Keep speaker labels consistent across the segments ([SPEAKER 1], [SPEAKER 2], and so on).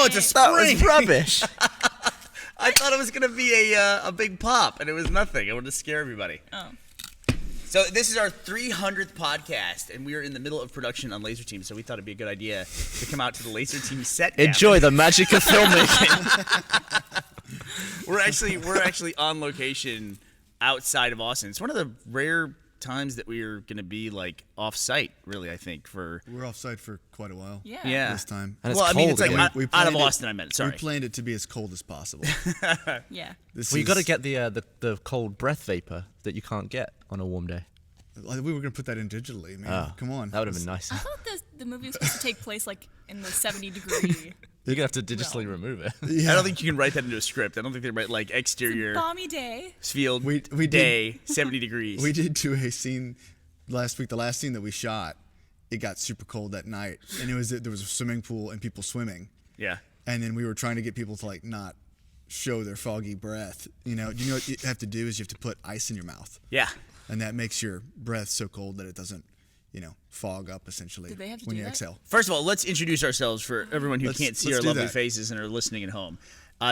[SPEAKER 1] it's a spring.
[SPEAKER 2] That was rubbish.
[SPEAKER 1] I thought it was gonna be a big pop, and it was nothing. I wanted to scare everybody.
[SPEAKER 3] Oh.
[SPEAKER 1] So this is our 300th podcast, and we are in the middle of production on Laser Team. So we thought it'd be a good idea to come out to the Laser Team set.
[SPEAKER 2] Enjoy the magic of filmmaking.
[SPEAKER 1] We're actually on location outside of Austin. It's one of the rare times that we are going to be like off-site, really. I think we're
[SPEAKER 4] off-site for quite a while.
[SPEAKER 3] Yeah.
[SPEAKER 4] This time.
[SPEAKER 2] And it's
[SPEAKER 1] well, I mean, it's
[SPEAKER 2] cold
[SPEAKER 1] like
[SPEAKER 2] again.
[SPEAKER 1] out of Austin. I meant. Sorry.
[SPEAKER 4] We planned it to be as cold as possible.
[SPEAKER 3] Yeah.
[SPEAKER 2] Well, you got to get the cold breath vapor that you can't get on a warm day.
[SPEAKER 4] We were going to put that in digitally, man.
[SPEAKER 2] Oh,
[SPEAKER 4] Come on.
[SPEAKER 2] That would have been nice.
[SPEAKER 3] I thought the movie was supposed to take place like in the 70-degree.
[SPEAKER 2] You're going to have to digitally remove it.
[SPEAKER 4] Yeah.
[SPEAKER 1] I don't think you can write that into a script. I don't think they write like exterior
[SPEAKER 3] Balmy day.
[SPEAKER 1] field
[SPEAKER 4] We
[SPEAKER 1] day 70 degrees.
[SPEAKER 4] We did do a scene last week. The last scene that we shot, it got super cold that night, and there was a swimming pool and people swimming.
[SPEAKER 1] Yeah.
[SPEAKER 4] And then we were trying to get people to like not show their foggy breath. You know what you have to do is you have to put ice in your mouth.
[SPEAKER 1] Yeah.
[SPEAKER 4] And that makes your breath so cold that it doesn't, fog up essentially
[SPEAKER 3] Did they have to
[SPEAKER 4] when
[SPEAKER 3] do
[SPEAKER 4] you
[SPEAKER 3] that?
[SPEAKER 4] exhale.
[SPEAKER 1] First of all, let's introduce ourselves for everyone who
[SPEAKER 4] Let's-
[SPEAKER 1] can't see
[SPEAKER 4] let's
[SPEAKER 1] our
[SPEAKER 4] do
[SPEAKER 1] lovely
[SPEAKER 4] that.
[SPEAKER 1] faces and are listening at home.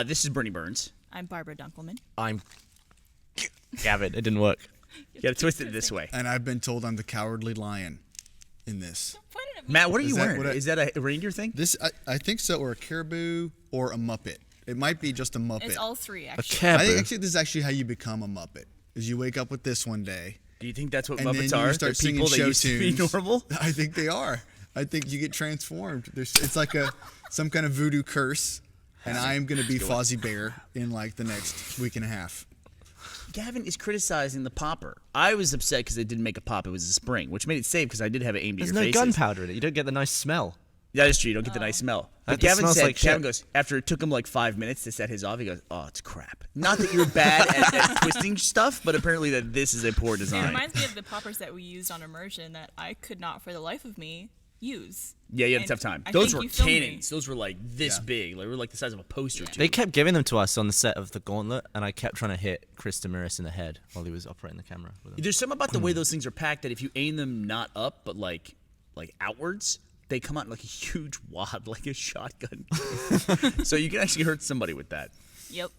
[SPEAKER 1] This is Burnie Burns.
[SPEAKER 3] I'm Barbara Dunkelman.
[SPEAKER 2] I'm Gavin. It didn't work.
[SPEAKER 1] You got to twist it this way.
[SPEAKER 4] And I've been told I'm the cowardly lion in this.
[SPEAKER 3] Point it at me.
[SPEAKER 1] Matt, what are
[SPEAKER 4] Is
[SPEAKER 1] you
[SPEAKER 4] that
[SPEAKER 1] wearing?
[SPEAKER 4] what I-
[SPEAKER 1] Is that a reindeer thing?
[SPEAKER 4] This I think so, or a caribou or a Muppet. It might be just a Muppet.
[SPEAKER 3] It's all three,
[SPEAKER 2] A
[SPEAKER 3] actually.
[SPEAKER 4] I think
[SPEAKER 2] cab.
[SPEAKER 4] actually this is actually how you become a Muppet. Is you wake up with this one day.
[SPEAKER 1] Do you think that's what
[SPEAKER 4] And
[SPEAKER 1] Muppets
[SPEAKER 4] then you
[SPEAKER 1] are?
[SPEAKER 4] start
[SPEAKER 1] They're people
[SPEAKER 4] singing
[SPEAKER 1] that used
[SPEAKER 4] show
[SPEAKER 1] to be
[SPEAKER 4] tunes.
[SPEAKER 1] normal?
[SPEAKER 4] I think they are. I think you get transformed. It's like some kind of voodoo curse, and I am going to be Fozzie Bear in like the next week and a half.
[SPEAKER 1] Gavin is criticizing the popper. I was upset because they didn't make a pop. It was a spring, which made it safe because I did have it aimed
[SPEAKER 2] There's
[SPEAKER 1] at
[SPEAKER 2] no
[SPEAKER 1] your faces.
[SPEAKER 2] gunpowder in it. You don't get the nice smell.
[SPEAKER 1] That is true. You don't get the nice smell. But
[SPEAKER 2] It
[SPEAKER 1] Gavin
[SPEAKER 2] smells
[SPEAKER 1] said,
[SPEAKER 2] like shit.
[SPEAKER 1] Gavin goes, after it took him like 5 minutes to set his off, he goes, oh, it's crap. Not that you're bad at twisting stuff, but apparently that this is a poor
[SPEAKER 3] It
[SPEAKER 1] design.
[SPEAKER 3] reminds me of the poppers that we used on immersion that I could not, for the life of me, use.
[SPEAKER 1] Yeah, you had a
[SPEAKER 3] And
[SPEAKER 1] tough time.
[SPEAKER 3] I
[SPEAKER 1] Those
[SPEAKER 3] think
[SPEAKER 1] were
[SPEAKER 3] you filmed me.
[SPEAKER 1] cannons. Those were like this
[SPEAKER 4] Yeah.
[SPEAKER 1] big. Like, they were like the size of a poster tube.
[SPEAKER 2] They kept giving them to us on the set of The Gauntlet, and I kept trying to hit Chris Damaris in the head while he was operating the camera with them.
[SPEAKER 1] There's something about the way those things are packed that if you aim them not up, but like outwards, they come out in like a huge wad, like a shotgun. So you can actually hurt somebody with that.
[SPEAKER 3] Yep.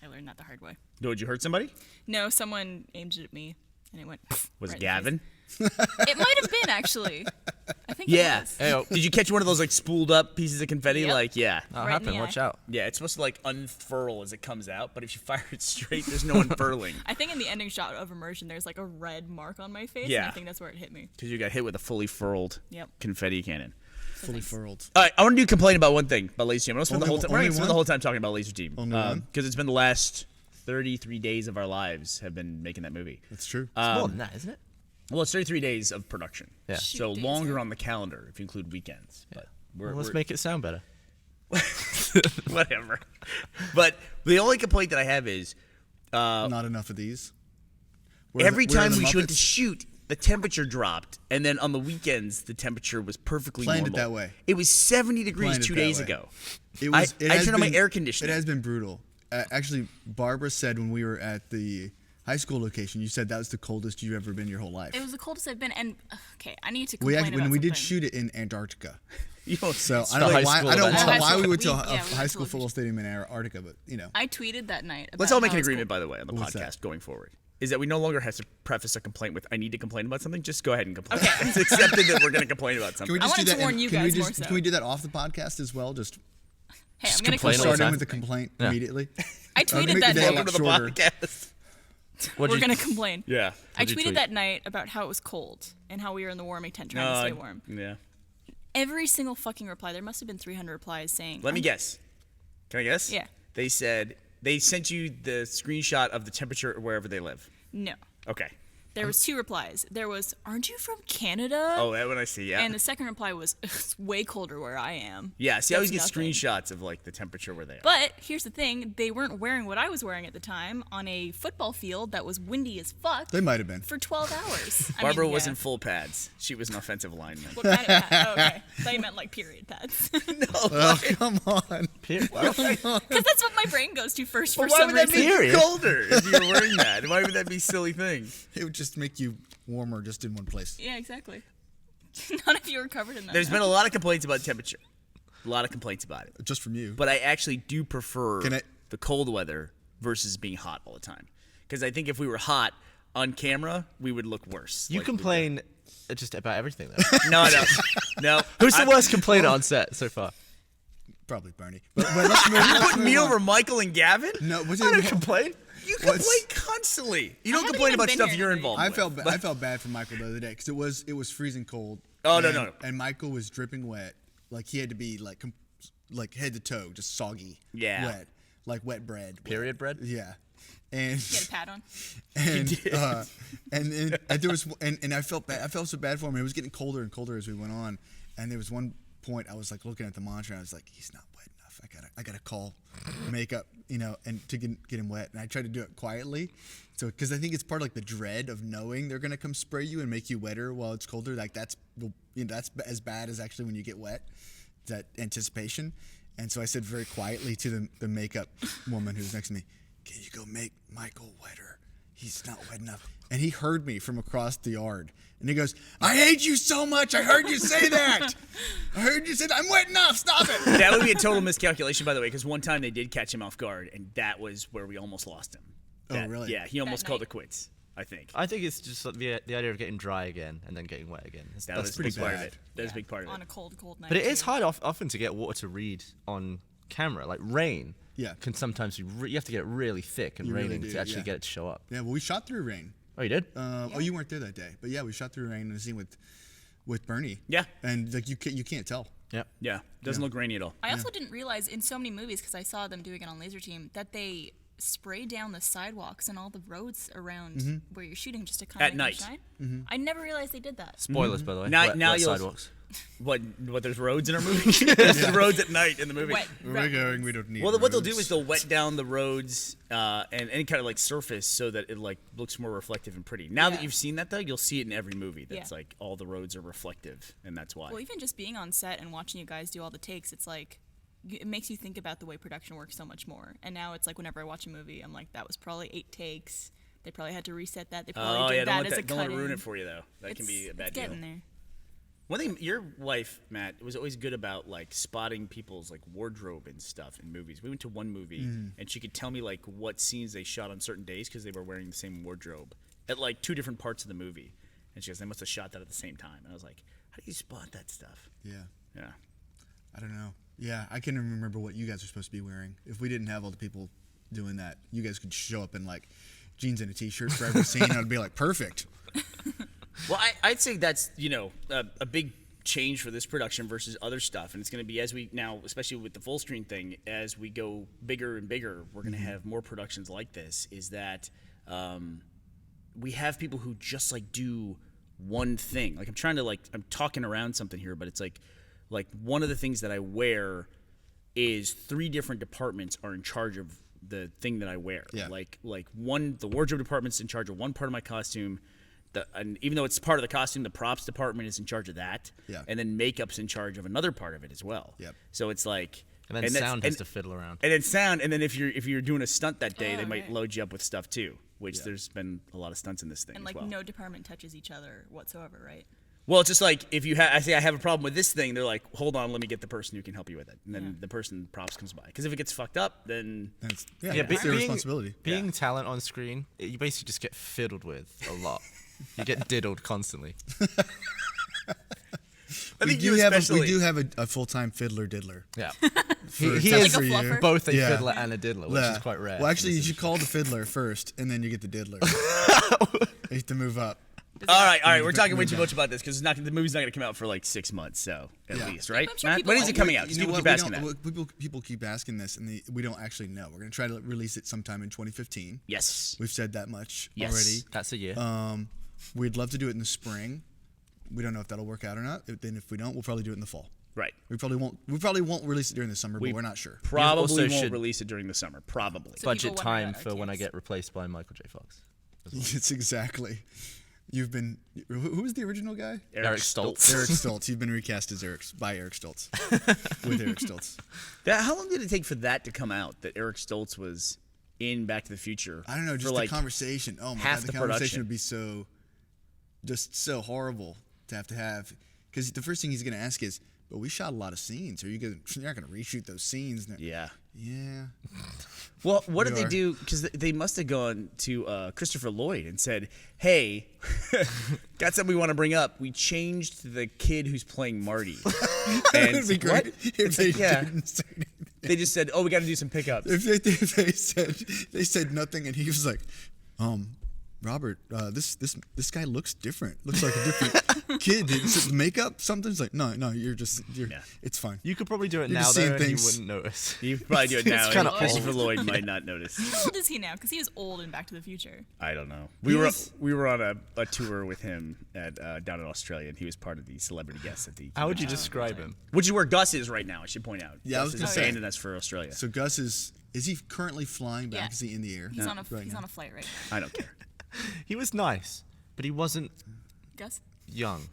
[SPEAKER 3] I learned that the hard way.
[SPEAKER 1] Did you hurt somebody?
[SPEAKER 3] No, someone aimed it at me, and it went.
[SPEAKER 1] Was
[SPEAKER 3] right
[SPEAKER 1] it
[SPEAKER 3] in the
[SPEAKER 1] Gavin?
[SPEAKER 3] face. It might have been, actually. I think
[SPEAKER 1] Yeah.
[SPEAKER 3] it was.
[SPEAKER 2] Hey,
[SPEAKER 1] Did you catch one of those like spooled up pieces of confetti?
[SPEAKER 3] Yep.
[SPEAKER 1] Like, yeah.
[SPEAKER 2] that'll
[SPEAKER 3] Right in
[SPEAKER 2] happen.
[SPEAKER 3] the
[SPEAKER 2] Watch
[SPEAKER 3] eye.
[SPEAKER 2] out.
[SPEAKER 1] Yeah, it's supposed to like unfurl as it comes out, but if you fire it straight, there's no unfurling.
[SPEAKER 3] I think in the ending shot of immersion, there's like a red mark on my face, and
[SPEAKER 1] Yeah.
[SPEAKER 3] I think that's where it hit me.
[SPEAKER 1] Because you got hit with a fully furled
[SPEAKER 3] Yep.
[SPEAKER 1] confetti cannon.
[SPEAKER 4] Fully furled.
[SPEAKER 1] All right, I want to complain about one thing about Laser Team. I'm gonna spend the
[SPEAKER 4] Only
[SPEAKER 1] whole time.
[SPEAKER 4] one-
[SPEAKER 1] We're gonna
[SPEAKER 4] only
[SPEAKER 1] spend
[SPEAKER 4] one?
[SPEAKER 1] the whole time talking about Laser Team.
[SPEAKER 4] Only one?
[SPEAKER 1] Because it's been the last 33 days of our lives have been making that movie.
[SPEAKER 4] That's true.
[SPEAKER 2] It's more than that, isn't it?
[SPEAKER 1] Well, it's 33 days of production.
[SPEAKER 2] Yeah.
[SPEAKER 1] So
[SPEAKER 3] Shoot,
[SPEAKER 1] longer
[SPEAKER 3] days.
[SPEAKER 1] on the calendar if you include weekends. But
[SPEAKER 2] Well, let's make it sound better.
[SPEAKER 1] whatever. But the only complaint that I have is
[SPEAKER 4] Not enough of these. Where are
[SPEAKER 1] every
[SPEAKER 4] the- where are
[SPEAKER 1] time
[SPEAKER 4] the
[SPEAKER 1] we went to
[SPEAKER 4] Muppets?
[SPEAKER 1] shoot, the temperature dropped, and then on the weekends the temperature was perfectly
[SPEAKER 4] Planned it
[SPEAKER 1] normal.
[SPEAKER 4] that way.
[SPEAKER 1] It was 70 degrees
[SPEAKER 4] Planned it
[SPEAKER 1] 2
[SPEAKER 4] that
[SPEAKER 1] days
[SPEAKER 4] way.
[SPEAKER 1] ago.
[SPEAKER 4] It
[SPEAKER 1] I
[SPEAKER 4] has
[SPEAKER 1] turned on my
[SPEAKER 4] been-
[SPEAKER 1] air conditioning.
[SPEAKER 4] It has been brutal. Actually, Barbara said when we were at the high school location, you said that was the coldest you've ever been your whole life.
[SPEAKER 3] It was the coldest I've been, and okay, I need to
[SPEAKER 4] We
[SPEAKER 3] complain
[SPEAKER 4] actually,
[SPEAKER 3] about
[SPEAKER 4] when we did
[SPEAKER 3] something.
[SPEAKER 4] shoot it in Antarctica.
[SPEAKER 1] You know,
[SPEAKER 4] So
[SPEAKER 2] It's
[SPEAKER 4] I
[SPEAKER 2] the
[SPEAKER 4] don't
[SPEAKER 2] high
[SPEAKER 4] know why.
[SPEAKER 2] school
[SPEAKER 4] I don't
[SPEAKER 2] event.
[SPEAKER 4] know
[SPEAKER 3] High
[SPEAKER 4] why
[SPEAKER 3] school-
[SPEAKER 4] we went to
[SPEAKER 3] we-
[SPEAKER 4] a
[SPEAKER 3] yeah, we
[SPEAKER 4] high
[SPEAKER 3] went
[SPEAKER 4] school
[SPEAKER 3] to
[SPEAKER 4] football stadium in Antarctica, but you know.
[SPEAKER 3] I tweeted that night.
[SPEAKER 1] let's
[SPEAKER 3] about
[SPEAKER 1] all make
[SPEAKER 3] how
[SPEAKER 1] an
[SPEAKER 3] it's
[SPEAKER 1] agreement,
[SPEAKER 3] cold.
[SPEAKER 1] by the way, on the
[SPEAKER 4] What's
[SPEAKER 1] podcast
[SPEAKER 4] that?
[SPEAKER 1] going forward. Is that we no longer have to preface a complaint with "I need to complain about something." Just go ahead and complain. It's accepted that we're going to complain about something.
[SPEAKER 4] Can we
[SPEAKER 3] I
[SPEAKER 4] just do
[SPEAKER 3] wanted to
[SPEAKER 4] that?
[SPEAKER 3] warn you
[SPEAKER 4] can we
[SPEAKER 3] guys more
[SPEAKER 4] just
[SPEAKER 3] so.
[SPEAKER 4] can we do that off the podcast as well? Just
[SPEAKER 3] Hey, I'm gonna
[SPEAKER 2] complain all the
[SPEAKER 3] complain.
[SPEAKER 4] start in
[SPEAKER 2] time.
[SPEAKER 4] with the complaint
[SPEAKER 2] Yeah.
[SPEAKER 4] immediately.
[SPEAKER 3] I
[SPEAKER 4] I'm
[SPEAKER 3] tweeted
[SPEAKER 4] gonna
[SPEAKER 3] that
[SPEAKER 4] make the day a
[SPEAKER 3] night.
[SPEAKER 4] lot
[SPEAKER 1] Welcome to the
[SPEAKER 4] shorter.
[SPEAKER 1] podcast.
[SPEAKER 2] What'd
[SPEAKER 3] We're
[SPEAKER 2] you-
[SPEAKER 3] gonna complain.
[SPEAKER 1] Yeah.
[SPEAKER 3] I
[SPEAKER 2] What'd you
[SPEAKER 3] tweeted
[SPEAKER 2] tweet?
[SPEAKER 3] that night about how it was cold and how we were in the warming tent trying to stay warm.
[SPEAKER 1] Yeah.
[SPEAKER 3] Every single fucking reply, there must have been 300 replies saying.
[SPEAKER 1] Let me guess. Can I guess?
[SPEAKER 3] Yeah.
[SPEAKER 1] They said they sent you the screenshot of the temperature wherever they live.
[SPEAKER 3] No.
[SPEAKER 1] Okay.
[SPEAKER 3] There was 2 replies. There was, "Aren't you from Canada?"
[SPEAKER 1] Oh, that one I see. Yeah.
[SPEAKER 3] And the second reply was, "It's way colder where I am."
[SPEAKER 1] yeah. See, I always get
[SPEAKER 3] That's nothing.
[SPEAKER 1] screenshots of like the temperature where they are.
[SPEAKER 3] But here's the thing: they weren't wearing what I was wearing at the time on a football field that was windy as fuck
[SPEAKER 4] They might have been.
[SPEAKER 3] for 12 hours. I
[SPEAKER 1] Barbara
[SPEAKER 3] mean,
[SPEAKER 1] was
[SPEAKER 3] yeah.
[SPEAKER 1] in full pads. She was an offensive lineman.
[SPEAKER 3] What kind of pad? Oh, okay. I thought you meant like period pads.
[SPEAKER 4] Oh, come on.
[SPEAKER 3] Because that's what my brain goes to first for
[SPEAKER 1] But why
[SPEAKER 3] some
[SPEAKER 1] would that
[SPEAKER 3] reason.
[SPEAKER 1] make you
[SPEAKER 2] Period.
[SPEAKER 1] colder if you were wearing that? Why would that be a silly thing?
[SPEAKER 4] It would just make you warmer just in one place.
[SPEAKER 3] Yeah, exactly. None of you were covered in that.
[SPEAKER 1] There's been a lot of complaints about temperature. A lot of complaints about it.
[SPEAKER 4] Just from you.
[SPEAKER 1] But I actually do prefer
[SPEAKER 4] Can I-
[SPEAKER 1] the cold weather versus being hot all the time. Because I think if we were hot on camera, we would look worse.
[SPEAKER 2] You
[SPEAKER 1] Like,
[SPEAKER 2] complain just about everything, though.
[SPEAKER 1] No.
[SPEAKER 2] Who's the worst complainer on set so far?
[SPEAKER 4] Probably Burnie. But let's move,
[SPEAKER 1] You
[SPEAKER 4] let's
[SPEAKER 1] put
[SPEAKER 4] move
[SPEAKER 1] me
[SPEAKER 4] on.
[SPEAKER 1] over Michael and Gavin?
[SPEAKER 4] No,
[SPEAKER 2] I don't complain.
[SPEAKER 1] You
[SPEAKER 4] What's-
[SPEAKER 1] complain constantly. You don't
[SPEAKER 3] haven't
[SPEAKER 1] complain
[SPEAKER 3] even
[SPEAKER 1] about
[SPEAKER 3] been
[SPEAKER 1] stuff
[SPEAKER 3] here
[SPEAKER 1] you're
[SPEAKER 3] today.
[SPEAKER 1] involved with.
[SPEAKER 4] I felt bad for Michael the other day because it was freezing cold.
[SPEAKER 1] Oh, no,
[SPEAKER 4] and,
[SPEAKER 1] no.
[SPEAKER 4] And Michael was dripping wet. Like he had to be like head to toe, just soggy.
[SPEAKER 1] Yeah.
[SPEAKER 4] Wet, like wet bread. wet.
[SPEAKER 2] Period bread?
[SPEAKER 4] Yeah. And
[SPEAKER 3] Get a pad on.
[SPEAKER 4] and there was and I felt bad. I felt so bad for him. It was getting colder and colder as we went on. And there was one point I was like looking at the monitor. And I was like, he's not wet enough. I gotta call makeup, and to get him wet. And I tried to do it quietly, so because I think it's part of like the dread of knowing they're gonna come spray you and make you wetter while it's colder. Like that's that's as bad as actually when you get wet. That anticipation. And so I said very quietly to the makeup woman who was next to me, "Can you go make Michael wetter? He's not wet enough." And he heard me from across the yard. And he goes, "I hate you so much. I heard you say that. I heard you say that. I'm wet enough. Stop it."
[SPEAKER 1] That would be a total miscalculation, by the way, because one time they did catch him off guard, and that was where we almost lost him.
[SPEAKER 4] Oh, really?
[SPEAKER 1] Yeah, he almost
[SPEAKER 3] That
[SPEAKER 1] called
[SPEAKER 3] night?
[SPEAKER 1] it quits, I think.
[SPEAKER 2] I think it's just like the idea of getting dry again and then getting wet again.
[SPEAKER 1] That was a
[SPEAKER 4] pretty
[SPEAKER 1] big part of
[SPEAKER 4] bad.
[SPEAKER 1] it. That was a big part of
[SPEAKER 3] On
[SPEAKER 1] it.
[SPEAKER 3] a cold night.
[SPEAKER 2] But it is
[SPEAKER 3] too.
[SPEAKER 2] hard often to get water to read on camera. Like rain
[SPEAKER 4] Yeah.
[SPEAKER 2] can sometimes be you have to get it really thick and
[SPEAKER 4] You really
[SPEAKER 2] raining
[SPEAKER 4] do,
[SPEAKER 2] to actually
[SPEAKER 4] yeah.
[SPEAKER 2] get it to show up.
[SPEAKER 4] Yeah, well, we shot through rain.
[SPEAKER 2] Oh, you did?
[SPEAKER 4] Oh, you weren't there that day. But yeah, we shot through rain in a scene with Burnie.
[SPEAKER 1] Yeah.
[SPEAKER 4] And like you can't tell.
[SPEAKER 2] Yep.
[SPEAKER 1] Yeah, doesn't look rainy at all.
[SPEAKER 3] I also didn't realize in so many movies, because I saw them doing it on Laser Team, that they spray down the sidewalks and all the roads around where you're shooting just to kind
[SPEAKER 1] At
[SPEAKER 3] of
[SPEAKER 1] night.
[SPEAKER 3] shine. I never realized they did that.
[SPEAKER 2] Spoilers, by the way.
[SPEAKER 1] Now-
[SPEAKER 2] Wet-
[SPEAKER 1] now
[SPEAKER 2] wet
[SPEAKER 1] you'll-
[SPEAKER 2] sidewalks.
[SPEAKER 1] What? There's roads in our movie? There's roads at night in the movie.
[SPEAKER 3] Wet,
[SPEAKER 4] We're going. We don't need.
[SPEAKER 1] Well, what they'll do
[SPEAKER 4] roads.
[SPEAKER 1] is they'll wet down the roads and any kind of like surface so that it like looks more reflective and pretty. Now that
[SPEAKER 3] Yeah.
[SPEAKER 1] you've seen that though, you'll see it in every movie. That's
[SPEAKER 3] Yeah.
[SPEAKER 1] like all the roads are reflective, and that's why.
[SPEAKER 3] Well, even just being on set and watching you guys do all the takes, it's like it makes you think about the way production works so much more. And now it's like whenever I watch a movie, I'm like, that was probably 8 takes. They probably had to reset that. They probably
[SPEAKER 1] Oh
[SPEAKER 3] did
[SPEAKER 1] yeah,
[SPEAKER 3] that
[SPEAKER 1] don't
[SPEAKER 3] as
[SPEAKER 1] let
[SPEAKER 3] a
[SPEAKER 1] that, don't let
[SPEAKER 3] cut
[SPEAKER 1] it ruin
[SPEAKER 3] in.
[SPEAKER 1] it for you though. That can be a bad
[SPEAKER 3] it's
[SPEAKER 1] deal.
[SPEAKER 3] getting there.
[SPEAKER 1] One thing, your wife Matt was always good about like spotting people's like wardrobe and stuff in movies. We went to one movie and she could tell me like what scenes they shot on certain days because they were wearing the same wardrobe at like 2 different parts of the movie. And she goes, "They must have shot that at the same time." And I was like, "How do you spot that stuff?"
[SPEAKER 4] Yeah.
[SPEAKER 1] Yeah.
[SPEAKER 4] I don't know. Yeah, I can't even remember what you guys are supposed to be wearing. If we didn't have all the people doing that, you guys could show up in like jeans and a t-shirt for every scene. I'd be like, perfect.
[SPEAKER 1] Well, I'd say that's, a big change for this production versus other stuff. And it's going to be as we now, especially with the full screen thing, as we go bigger and bigger, we're going to have more productions like this, is that we have people who just like do one thing. Like I'm talking around something here, but it's like one of the things that I wear is 3 different departments are in charge of the thing that I wear.
[SPEAKER 4] Yeah.
[SPEAKER 1] Like the wardrobe department's in charge of one part of my costume. And even though it's part of the costume, the props department is in charge of that.
[SPEAKER 4] Yeah.
[SPEAKER 1] And then makeup's in charge of another part of it as well.
[SPEAKER 4] Yep.
[SPEAKER 1] So it's like,
[SPEAKER 2] And then
[SPEAKER 1] that's-
[SPEAKER 2] sound has to fiddle around.
[SPEAKER 1] and then sound, and then if you're doing a stunt that day,
[SPEAKER 3] Oh,
[SPEAKER 1] they might
[SPEAKER 3] right.
[SPEAKER 1] load you up with stuff too. Which there's been a lot of stunts in this thing
[SPEAKER 3] And
[SPEAKER 1] as
[SPEAKER 3] like
[SPEAKER 1] well.
[SPEAKER 3] no department touches each other whatsoever, right?
[SPEAKER 1] Well, it's just like if I say I have a problem with this thing, they're like, "Hold on, let me get the person who can help you with it," and then the person props comes by. Because if it gets fucked up, then
[SPEAKER 4] And it's, yeah,
[SPEAKER 2] Yeah,
[SPEAKER 4] it's their responsibility.
[SPEAKER 2] Being talent on screen, you basically just get fiddled with a lot. You get diddled constantly.
[SPEAKER 1] I
[SPEAKER 4] We
[SPEAKER 1] think you
[SPEAKER 4] do
[SPEAKER 1] especially.
[SPEAKER 4] have a full-time fiddler diddler.
[SPEAKER 2] Yeah.
[SPEAKER 4] For-
[SPEAKER 2] he
[SPEAKER 4] just
[SPEAKER 2] is
[SPEAKER 4] for
[SPEAKER 3] Like a
[SPEAKER 4] you.
[SPEAKER 3] fluffer?
[SPEAKER 2] both a
[SPEAKER 4] Yeah.
[SPEAKER 2] fiddler and a diddler, which
[SPEAKER 4] Yeah.
[SPEAKER 2] is quite rare.
[SPEAKER 4] Well, actually,
[SPEAKER 2] in
[SPEAKER 4] you
[SPEAKER 2] this
[SPEAKER 4] should call the fiddler first, and then you get the diddler. You have to move up.
[SPEAKER 1] All right. We're
[SPEAKER 4] Move
[SPEAKER 1] talking way
[SPEAKER 4] it
[SPEAKER 1] too
[SPEAKER 4] down.
[SPEAKER 1] much about this because the movie's not going to come out for like 6 months, so at
[SPEAKER 4] Yeah.
[SPEAKER 1] least, right?
[SPEAKER 3] I'm sure
[SPEAKER 1] Matt?
[SPEAKER 3] people
[SPEAKER 1] When is
[SPEAKER 3] like
[SPEAKER 1] it coming
[SPEAKER 3] it.
[SPEAKER 1] out? 'Cause
[SPEAKER 4] You know
[SPEAKER 1] people
[SPEAKER 4] what?
[SPEAKER 1] keep asking that.
[SPEAKER 4] People keep asking this, and we don't actually know. We're going to try to release it sometime in 2015.
[SPEAKER 1] Yes.
[SPEAKER 4] We've said that much
[SPEAKER 1] Yes.
[SPEAKER 4] already.
[SPEAKER 2] That's a year.
[SPEAKER 4] We'd love to do it in the spring. We don't know if that'll work out or not. Then if we don't, we'll probably do it in the fall.
[SPEAKER 1] Right.
[SPEAKER 4] We probably won't release it during the summer, but we're not sure.
[SPEAKER 1] Probably
[SPEAKER 2] also
[SPEAKER 1] won't
[SPEAKER 2] should-
[SPEAKER 1] release it during the summer. Probably.
[SPEAKER 3] So
[SPEAKER 2] Budget
[SPEAKER 3] people wonder
[SPEAKER 2] time
[SPEAKER 3] about our
[SPEAKER 2] for when I
[SPEAKER 3] kids.
[SPEAKER 2] get replaced by Michael J. Fox.
[SPEAKER 4] It's exactly. You've been. Who was the original guy?
[SPEAKER 2] Eric Stoltz.
[SPEAKER 4] Eric Stoltz. You've been recast as by Eric Stoltz. With Eric Stoltz.
[SPEAKER 1] How long did it take for that to come out? That Eric Stoltz was in Back to the Future.
[SPEAKER 4] I don't know.
[SPEAKER 1] for
[SPEAKER 4] Just
[SPEAKER 1] like
[SPEAKER 4] the conversation. Oh my
[SPEAKER 1] half
[SPEAKER 4] god, the
[SPEAKER 1] the
[SPEAKER 4] conversation
[SPEAKER 1] production.
[SPEAKER 4] would be so horrible to have. Because the first thing he's going to ask is, but we shot a lot of scenes. You're not gonna reshoot those scenes.
[SPEAKER 1] Yeah.
[SPEAKER 4] Yeah.
[SPEAKER 1] Well, what
[SPEAKER 4] We
[SPEAKER 1] did they
[SPEAKER 4] are.
[SPEAKER 1] do? Because they must have gone to Christopher Lloyd and said, "Hey, got something we want to bring up. We changed the kid who's playing Marty." And
[SPEAKER 4] It'd be great
[SPEAKER 1] what?
[SPEAKER 4] if
[SPEAKER 1] It's
[SPEAKER 4] they
[SPEAKER 1] like, yeah.
[SPEAKER 4] didn't say anything.
[SPEAKER 1] They just said, "Oh, we got to do some pickups."
[SPEAKER 4] If they said nothing, and he was like, Robert, this guy looks different. Looks like a different kid. It's makeup, something's like, no, you're
[SPEAKER 1] Yeah.
[SPEAKER 4] it's fine.
[SPEAKER 2] You could probably do it
[SPEAKER 4] You're
[SPEAKER 2] now,
[SPEAKER 4] just
[SPEAKER 2] though,
[SPEAKER 4] seeing
[SPEAKER 2] and you
[SPEAKER 4] things.
[SPEAKER 2] wouldn't notice.
[SPEAKER 1] You probably do it now.
[SPEAKER 2] It's kinda
[SPEAKER 1] and Christopher
[SPEAKER 2] old.
[SPEAKER 1] Lloyd might not notice.
[SPEAKER 3] How old is he now? Because he was old in Back to the Future.
[SPEAKER 1] I don't know.
[SPEAKER 4] He
[SPEAKER 1] We
[SPEAKER 4] was-
[SPEAKER 1] were on a tour with him at down in Australia, and he was part of the celebrity guests at the.
[SPEAKER 2] How would you describe him?
[SPEAKER 1] Which is where Gus is right now. I should point out.
[SPEAKER 4] Yeah, I was
[SPEAKER 1] Gus
[SPEAKER 4] gonna
[SPEAKER 1] is
[SPEAKER 4] say.
[SPEAKER 1] abandoned us for Australia.
[SPEAKER 4] So Gus is he currently flying back?
[SPEAKER 3] Yeah.
[SPEAKER 4] Is he in the air?
[SPEAKER 3] He's on a
[SPEAKER 4] right
[SPEAKER 3] he's
[SPEAKER 4] now?
[SPEAKER 3] on a flight right now.
[SPEAKER 1] I don't care.
[SPEAKER 2] He was nice, but he wasn't
[SPEAKER 3] Gus?
[SPEAKER 2] young.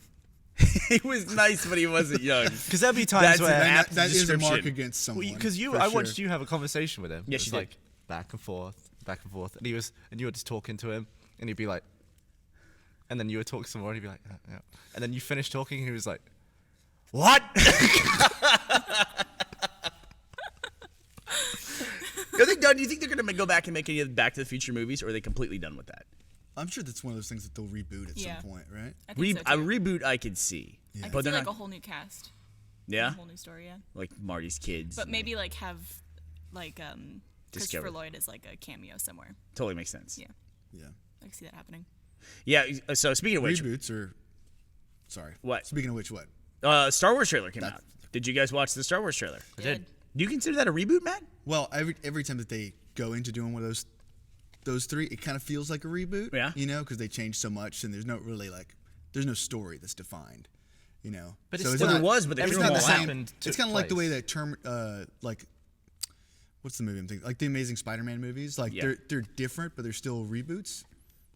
[SPEAKER 1] He was nice, but he wasn't young.
[SPEAKER 2] Because there'd be times
[SPEAKER 1] That's
[SPEAKER 2] where...
[SPEAKER 1] an apt
[SPEAKER 4] That is a mark
[SPEAKER 1] description.
[SPEAKER 4] against someone.
[SPEAKER 2] Because
[SPEAKER 4] for
[SPEAKER 2] I
[SPEAKER 4] sure.
[SPEAKER 2] watched you have a conversation with him.
[SPEAKER 1] Yes,
[SPEAKER 2] It
[SPEAKER 1] you
[SPEAKER 2] was
[SPEAKER 1] did.
[SPEAKER 2] like back and forth, and you were just talking to him, and he'd be like, and then you would talk some more, and he'd be like, yeah. And then you finished talking, and he was like, what?
[SPEAKER 1] Are they done? Do you think they're going to go back and make any of the Back to the Future movies, or are they completely done with that?
[SPEAKER 4] I'm sure that's one of those things that they'll reboot at
[SPEAKER 3] Yeah.
[SPEAKER 4] some point, right?
[SPEAKER 3] I think so
[SPEAKER 1] A
[SPEAKER 3] too.
[SPEAKER 1] reboot I could see.
[SPEAKER 3] I
[SPEAKER 1] But
[SPEAKER 3] could see
[SPEAKER 1] they're
[SPEAKER 3] like
[SPEAKER 1] not.
[SPEAKER 3] a whole new cast.
[SPEAKER 1] Yeah?
[SPEAKER 3] A whole new story, yeah.
[SPEAKER 1] Like Marty's kids.
[SPEAKER 3] But maybe like have like
[SPEAKER 1] Discovered.
[SPEAKER 3] Christopher Lloyd as like a cameo somewhere.
[SPEAKER 1] Totally makes sense.
[SPEAKER 3] Yeah.
[SPEAKER 4] Yeah.
[SPEAKER 3] I can see that happening.
[SPEAKER 1] Yeah. So speaking of which,
[SPEAKER 4] Reboots or sorry.
[SPEAKER 1] What?
[SPEAKER 4] Speaking of which, what?
[SPEAKER 1] Star Wars trailer came
[SPEAKER 4] That-
[SPEAKER 1] out. Did you guys watch the Star Wars trailer?
[SPEAKER 2] I did.
[SPEAKER 1] Do you consider that a reboot, Matt?
[SPEAKER 4] Well, every time that they go into doing one of those three, it kind of feels like a reboot.
[SPEAKER 1] Yeah.
[SPEAKER 4] You know, because they change so much, and there's no story that's defined. You know.
[SPEAKER 2] But
[SPEAKER 4] so
[SPEAKER 2] it's
[SPEAKER 4] it's
[SPEAKER 2] still-
[SPEAKER 1] Well,
[SPEAKER 4] not,
[SPEAKER 1] there was, but they
[SPEAKER 4] it's
[SPEAKER 1] threw
[SPEAKER 4] not
[SPEAKER 1] them
[SPEAKER 4] the
[SPEAKER 1] all out.
[SPEAKER 4] same.
[SPEAKER 2] happened
[SPEAKER 4] It's
[SPEAKER 2] took
[SPEAKER 4] kind of like the way
[SPEAKER 2] place.
[SPEAKER 4] that what's the movie I'm thinking? Like the Amazing Spider-Man movies. Like
[SPEAKER 1] Yeah.
[SPEAKER 4] they're different, but they're still reboots.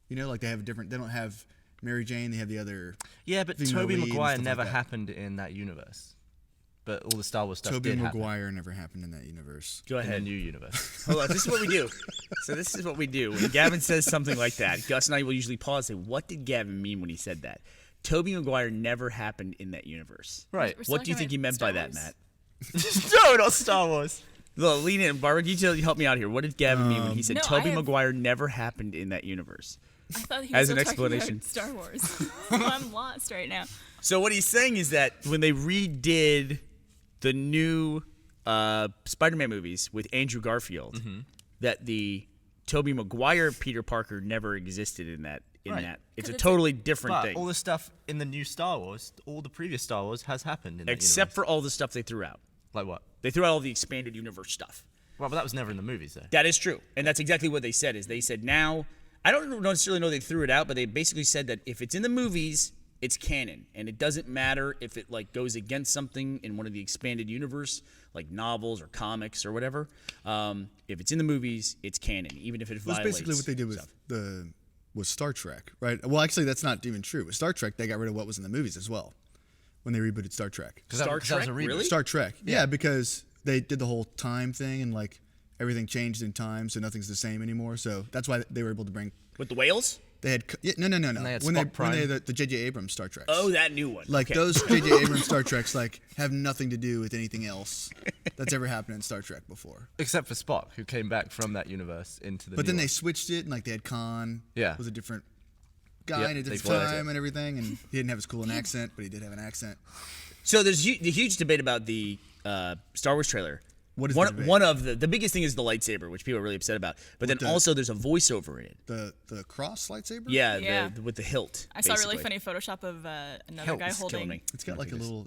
[SPEAKER 4] You know, like they have a different. They don't have Mary Jane. They have the other.
[SPEAKER 2] Yeah, but
[SPEAKER 4] female
[SPEAKER 2] Tobey
[SPEAKER 4] lead and
[SPEAKER 2] Maguire
[SPEAKER 4] stuff like
[SPEAKER 2] never
[SPEAKER 4] that.
[SPEAKER 2] happened in that universe. But all the Star Wars stuff
[SPEAKER 4] Tobey
[SPEAKER 2] did happen
[SPEAKER 4] Maguire never happened in that universe.
[SPEAKER 1] Go
[SPEAKER 2] in the
[SPEAKER 1] ahead.
[SPEAKER 2] new universe.
[SPEAKER 1] Hold on. This is what we do. So this is what we do. When Gavin says something like that, Gus and I will usually pause and say, "What did Gavin mean when he said that?" Tobey Maguire never happened in that universe.
[SPEAKER 2] Right.
[SPEAKER 3] We're still
[SPEAKER 1] What do you
[SPEAKER 3] talking
[SPEAKER 1] think he
[SPEAKER 3] about
[SPEAKER 1] meant
[SPEAKER 3] Star
[SPEAKER 1] by that,
[SPEAKER 3] Wars?
[SPEAKER 1] Matt?
[SPEAKER 2] No, not Star Wars.
[SPEAKER 1] Look, lean in, Barbara. You help me out here. What did Gavin mean when he said
[SPEAKER 3] No,
[SPEAKER 1] Tobey
[SPEAKER 3] I have-
[SPEAKER 1] Maguire never happened in that universe?
[SPEAKER 3] I thought he
[SPEAKER 1] As
[SPEAKER 3] was
[SPEAKER 1] an
[SPEAKER 3] still talking
[SPEAKER 1] explanation.
[SPEAKER 3] about Star Wars. So I'm lost right now.
[SPEAKER 1] So what he's saying is that when they redid the new Spider-Man movies with Andrew Garfield, that the Tobey Maguire Peter Parker never existed in that.
[SPEAKER 2] Right.
[SPEAKER 1] It's a
[SPEAKER 3] 'Cause it's
[SPEAKER 1] totally different
[SPEAKER 2] But
[SPEAKER 1] thing.
[SPEAKER 2] all the stuff in the new Star Wars, all the previous Star Wars has happened in that
[SPEAKER 1] Except
[SPEAKER 2] universe.
[SPEAKER 1] for all the stuff they threw out.
[SPEAKER 2] Like what?
[SPEAKER 1] They threw out all the expanded universe stuff.
[SPEAKER 2] Well, but that was never in the movies, though.
[SPEAKER 1] That is true. And that's exactly what they said is they said now, I don't necessarily know they threw it out, but they basically said that if it's in the movies, it's canon. And it doesn't matter if it like goes against something in one of the expanded universe, like novels or comics or whatever. If it's in the movies, it's canon, even if it
[SPEAKER 4] That's
[SPEAKER 1] violates
[SPEAKER 4] basically what they did with
[SPEAKER 1] stuff.
[SPEAKER 4] with Star Trek, right? Well, actually, that's not even true. With Star Trek, they got rid of what was in the movies as well when they rebooted Star Trek.
[SPEAKER 1] Star
[SPEAKER 2] that was a
[SPEAKER 1] Trek,
[SPEAKER 2] reboot.
[SPEAKER 1] really?
[SPEAKER 4] Star Trek, yeah, because they did the whole time thing and like everything changed in time, so nothing's the same anymore. So that's why they were able to bring.
[SPEAKER 1] With the whales?
[SPEAKER 4] They had no.
[SPEAKER 2] they had
[SPEAKER 4] When they
[SPEAKER 2] Spock
[SPEAKER 4] had the J.J. Abrams Star Treks.
[SPEAKER 1] Oh, that new one.
[SPEAKER 4] Like
[SPEAKER 1] Okay.
[SPEAKER 4] those J.J. Abrams Star Treks, like have nothing to do with anything else that's ever happened in Star Trek before.
[SPEAKER 2] Except for Spock, who came back from that universe into the
[SPEAKER 4] But
[SPEAKER 2] new
[SPEAKER 4] then they
[SPEAKER 2] one.
[SPEAKER 4] switched it, and like they had Khan,
[SPEAKER 2] Yeah.
[SPEAKER 4] was a different guy
[SPEAKER 2] Yep,
[SPEAKER 4] in a
[SPEAKER 2] they
[SPEAKER 4] different
[SPEAKER 2] blurred it.
[SPEAKER 4] time and everything, and he didn't have as cool an accent, but he did have an accent.
[SPEAKER 1] So there's the huge debate about the Star Wars trailer.
[SPEAKER 4] What is
[SPEAKER 1] one,
[SPEAKER 4] the debate?
[SPEAKER 1] one of the biggest thing is the lightsaber, which people are really upset about. But then
[SPEAKER 4] the-
[SPEAKER 1] also there's a voiceover in it.
[SPEAKER 4] The cross lightsaber.
[SPEAKER 1] Yeah,
[SPEAKER 3] Yeah.
[SPEAKER 1] with the hilt.
[SPEAKER 3] I saw a really
[SPEAKER 1] basically.
[SPEAKER 3] funny Photoshop of another
[SPEAKER 2] Help,
[SPEAKER 3] guy
[SPEAKER 2] it's
[SPEAKER 1] killing
[SPEAKER 3] holding
[SPEAKER 1] me.
[SPEAKER 4] It's got like a little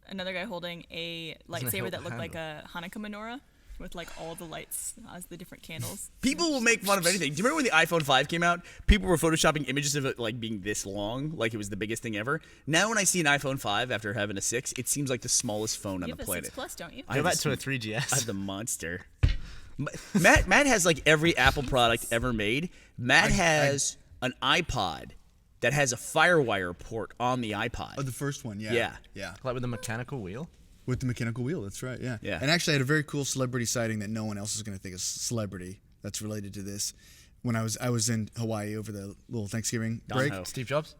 [SPEAKER 3] another guy holding a
[SPEAKER 2] it
[SPEAKER 3] lightsaber
[SPEAKER 2] help
[SPEAKER 3] that looked
[SPEAKER 2] the
[SPEAKER 3] like a Hanukkah menorah with like all the lights as the different candles.
[SPEAKER 1] People will make fun of anything. Do you remember when the iPhone 5 came out? People were photoshopping images of it like being this long, like it was the biggest thing ever. Now when I see an iPhone 5 after having a 6, it seems like the smallest phone on
[SPEAKER 3] You
[SPEAKER 1] the
[SPEAKER 3] have a 6
[SPEAKER 1] planet.
[SPEAKER 3] Plus, don't you?
[SPEAKER 1] I
[SPEAKER 2] Go
[SPEAKER 1] have
[SPEAKER 2] back
[SPEAKER 1] a
[SPEAKER 2] to a
[SPEAKER 1] sm-
[SPEAKER 2] 3GS.
[SPEAKER 1] I have the monster. Matt has like every Apple product ever made. Matt has an iPod that has a FireWire port on the iPod.
[SPEAKER 4] Oh, the first one, yeah.
[SPEAKER 1] Yeah.
[SPEAKER 4] Yeah.
[SPEAKER 2] Like with a mechanical wheel.
[SPEAKER 4] With the mechanical wheel, that's right, yeah.
[SPEAKER 1] Yeah.
[SPEAKER 4] And actually I had a very cool celebrity sighting that no one else is going to think is celebrity that's related to this. When I was in Hawaii over the little Thanksgiving
[SPEAKER 1] Don
[SPEAKER 4] break.
[SPEAKER 1] Ho.
[SPEAKER 2] Steve Jobs.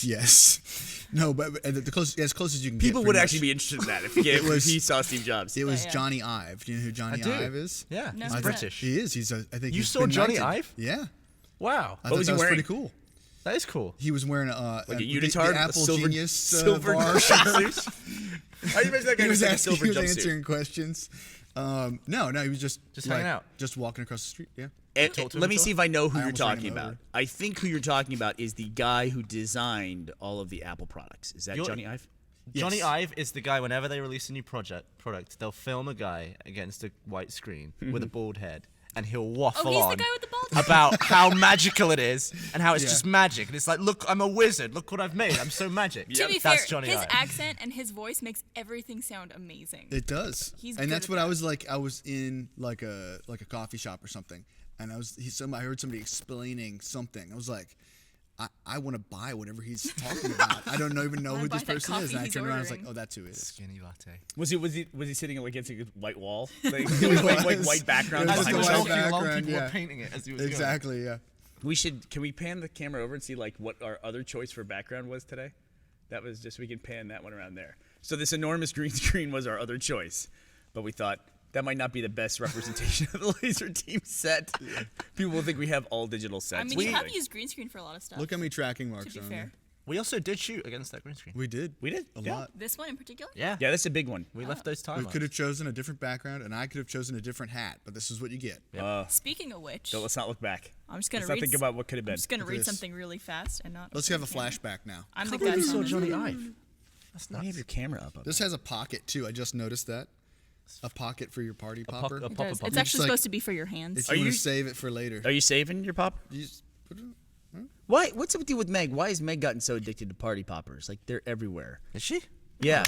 [SPEAKER 4] Yes. No, but the closest, as close as you can get.
[SPEAKER 1] People would
[SPEAKER 4] pretty
[SPEAKER 1] actually
[SPEAKER 4] much.
[SPEAKER 1] be interested in that if he saw Steve Jobs.
[SPEAKER 4] It was
[SPEAKER 3] yeah.
[SPEAKER 4] Johnny Ive. Do you know who Johnny
[SPEAKER 2] do.
[SPEAKER 4] Ive is?
[SPEAKER 2] Yeah,
[SPEAKER 3] No,
[SPEAKER 2] he's
[SPEAKER 3] who's
[SPEAKER 2] British.
[SPEAKER 4] He is. He's. I think
[SPEAKER 2] You
[SPEAKER 4] he's
[SPEAKER 2] saw
[SPEAKER 4] been
[SPEAKER 2] Johnny
[SPEAKER 4] knighted.
[SPEAKER 2] Ive?
[SPEAKER 4] Yeah.
[SPEAKER 2] Wow,
[SPEAKER 4] I
[SPEAKER 1] What
[SPEAKER 4] thought
[SPEAKER 1] was he
[SPEAKER 4] that was
[SPEAKER 1] wearing?
[SPEAKER 4] pretty cool.
[SPEAKER 2] that is cool.
[SPEAKER 4] He was wearing
[SPEAKER 1] Like a
[SPEAKER 4] the
[SPEAKER 1] unitard,
[SPEAKER 4] Apple
[SPEAKER 1] silver,
[SPEAKER 4] Genius
[SPEAKER 1] silver
[SPEAKER 4] bar shirt.
[SPEAKER 1] How do you imagine that guy
[SPEAKER 4] He was
[SPEAKER 1] with like a
[SPEAKER 4] asking,
[SPEAKER 1] silver
[SPEAKER 4] he was
[SPEAKER 1] jumpsuit?
[SPEAKER 4] answering questions. No, he was just
[SPEAKER 2] hanging out.
[SPEAKER 4] just walking across the street. Yeah.
[SPEAKER 1] And,
[SPEAKER 2] Talk to him
[SPEAKER 1] let me
[SPEAKER 2] at all?
[SPEAKER 1] see if I know who
[SPEAKER 4] I
[SPEAKER 1] you're
[SPEAKER 4] almost ran
[SPEAKER 1] talking
[SPEAKER 4] him
[SPEAKER 1] about.
[SPEAKER 4] over.
[SPEAKER 1] I think who you're talking about is the guy who designed all of the Apple products. Is that
[SPEAKER 2] You're-
[SPEAKER 1] Johnny Ive?
[SPEAKER 2] Johnny
[SPEAKER 4] Yes.
[SPEAKER 2] Ive is the guy. Whenever they release a new product, they'll film a guy against a white screen with a bald head, and he'll waffle
[SPEAKER 3] Oh, he's the
[SPEAKER 2] on
[SPEAKER 3] guy with the bald head.
[SPEAKER 2] about how magical it is and how it's
[SPEAKER 4] Yeah.
[SPEAKER 2] just magic. And it's like, look, I'm a wizard. Look what I've made. I'm so magic.
[SPEAKER 3] To be
[SPEAKER 2] That's
[SPEAKER 3] fair,
[SPEAKER 2] Johnny
[SPEAKER 3] his
[SPEAKER 2] Ive.
[SPEAKER 3] accent and his voice makes everything sound amazing.
[SPEAKER 4] It does.
[SPEAKER 3] He's
[SPEAKER 4] and
[SPEAKER 3] good
[SPEAKER 4] that's
[SPEAKER 3] at
[SPEAKER 4] what I
[SPEAKER 3] that.
[SPEAKER 4] was like. I was in like a coffee shop or something, and I heard somebody explaining something. I was like, I want to buy whatever he's talking about. I don't even know
[SPEAKER 3] wanna
[SPEAKER 4] who
[SPEAKER 3] buy
[SPEAKER 4] this
[SPEAKER 3] that
[SPEAKER 4] person is.
[SPEAKER 3] coffee
[SPEAKER 4] And I
[SPEAKER 3] he's
[SPEAKER 4] turned around. I was like,
[SPEAKER 3] ordering.
[SPEAKER 4] oh, that's who it is.
[SPEAKER 2] Skinny latte.
[SPEAKER 1] Was he sitting against a white wall? Like, white background
[SPEAKER 4] It was
[SPEAKER 1] behind
[SPEAKER 4] just
[SPEAKER 1] him?
[SPEAKER 4] a
[SPEAKER 2] Walking
[SPEAKER 4] white
[SPEAKER 2] along,
[SPEAKER 4] background,
[SPEAKER 2] people were
[SPEAKER 4] yeah.
[SPEAKER 2] painting it as he was going.
[SPEAKER 4] Exactly. Yeah.
[SPEAKER 1] Can we pan the camera over and see like what our other choice for background was today? That was just, we can pan that one around there. So this enormous green screen was our other choice, but we thought that might not be the best representation of the laser team set. People will think we have all digital sets.
[SPEAKER 3] I mean, you have used green screen for a lot of stuff.
[SPEAKER 4] Look how many tracking
[SPEAKER 3] to
[SPEAKER 4] marks
[SPEAKER 3] be
[SPEAKER 4] are on
[SPEAKER 3] fair.
[SPEAKER 4] there.
[SPEAKER 2] We also did shoot against that green screen.
[SPEAKER 4] We did.
[SPEAKER 1] We did?
[SPEAKER 4] A
[SPEAKER 1] Yeah.
[SPEAKER 4] lot.
[SPEAKER 3] This one in particular?
[SPEAKER 2] Yeah.
[SPEAKER 1] Yeah, that's a big one.
[SPEAKER 2] We left those
[SPEAKER 4] We
[SPEAKER 2] timelines.
[SPEAKER 4] could have chosen a different background, and I could have chosen a different hat. But this is what you get.
[SPEAKER 3] Speaking of which,
[SPEAKER 1] So let's not look back.
[SPEAKER 3] I'm just gonna
[SPEAKER 1] Let's not
[SPEAKER 3] read.
[SPEAKER 1] think about what could have been.
[SPEAKER 3] I'm just gonna
[SPEAKER 4] Look at
[SPEAKER 3] read
[SPEAKER 4] this.
[SPEAKER 3] something really fast and not.
[SPEAKER 4] Let's
[SPEAKER 3] open
[SPEAKER 4] have a
[SPEAKER 3] the camera.
[SPEAKER 4] flashback now.
[SPEAKER 3] I'm the
[SPEAKER 2] I believe
[SPEAKER 3] guy
[SPEAKER 2] we saw
[SPEAKER 3] on this.
[SPEAKER 2] Johnny Ive. That's
[SPEAKER 1] Why do you have
[SPEAKER 2] nuts.
[SPEAKER 1] your camera up?
[SPEAKER 4] This has a pocket too. I just noticed that. A pocket for your party popper.
[SPEAKER 2] a
[SPEAKER 3] It
[SPEAKER 2] Pop,
[SPEAKER 3] does.
[SPEAKER 2] pop,
[SPEAKER 3] It's
[SPEAKER 2] pop.
[SPEAKER 3] actually
[SPEAKER 4] like-
[SPEAKER 3] supposed to be for your hands.
[SPEAKER 4] If
[SPEAKER 1] Are
[SPEAKER 4] you want
[SPEAKER 1] you-
[SPEAKER 4] to save it for later.
[SPEAKER 1] Are you saving your pop?
[SPEAKER 4] You just put it.
[SPEAKER 1] Why? What's up with you with Meg? Why has Meg gotten so addicted to party poppers? Like they're everywhere.
[SPEAKER 2] Is she?
[SPEAKER 1] Yeah.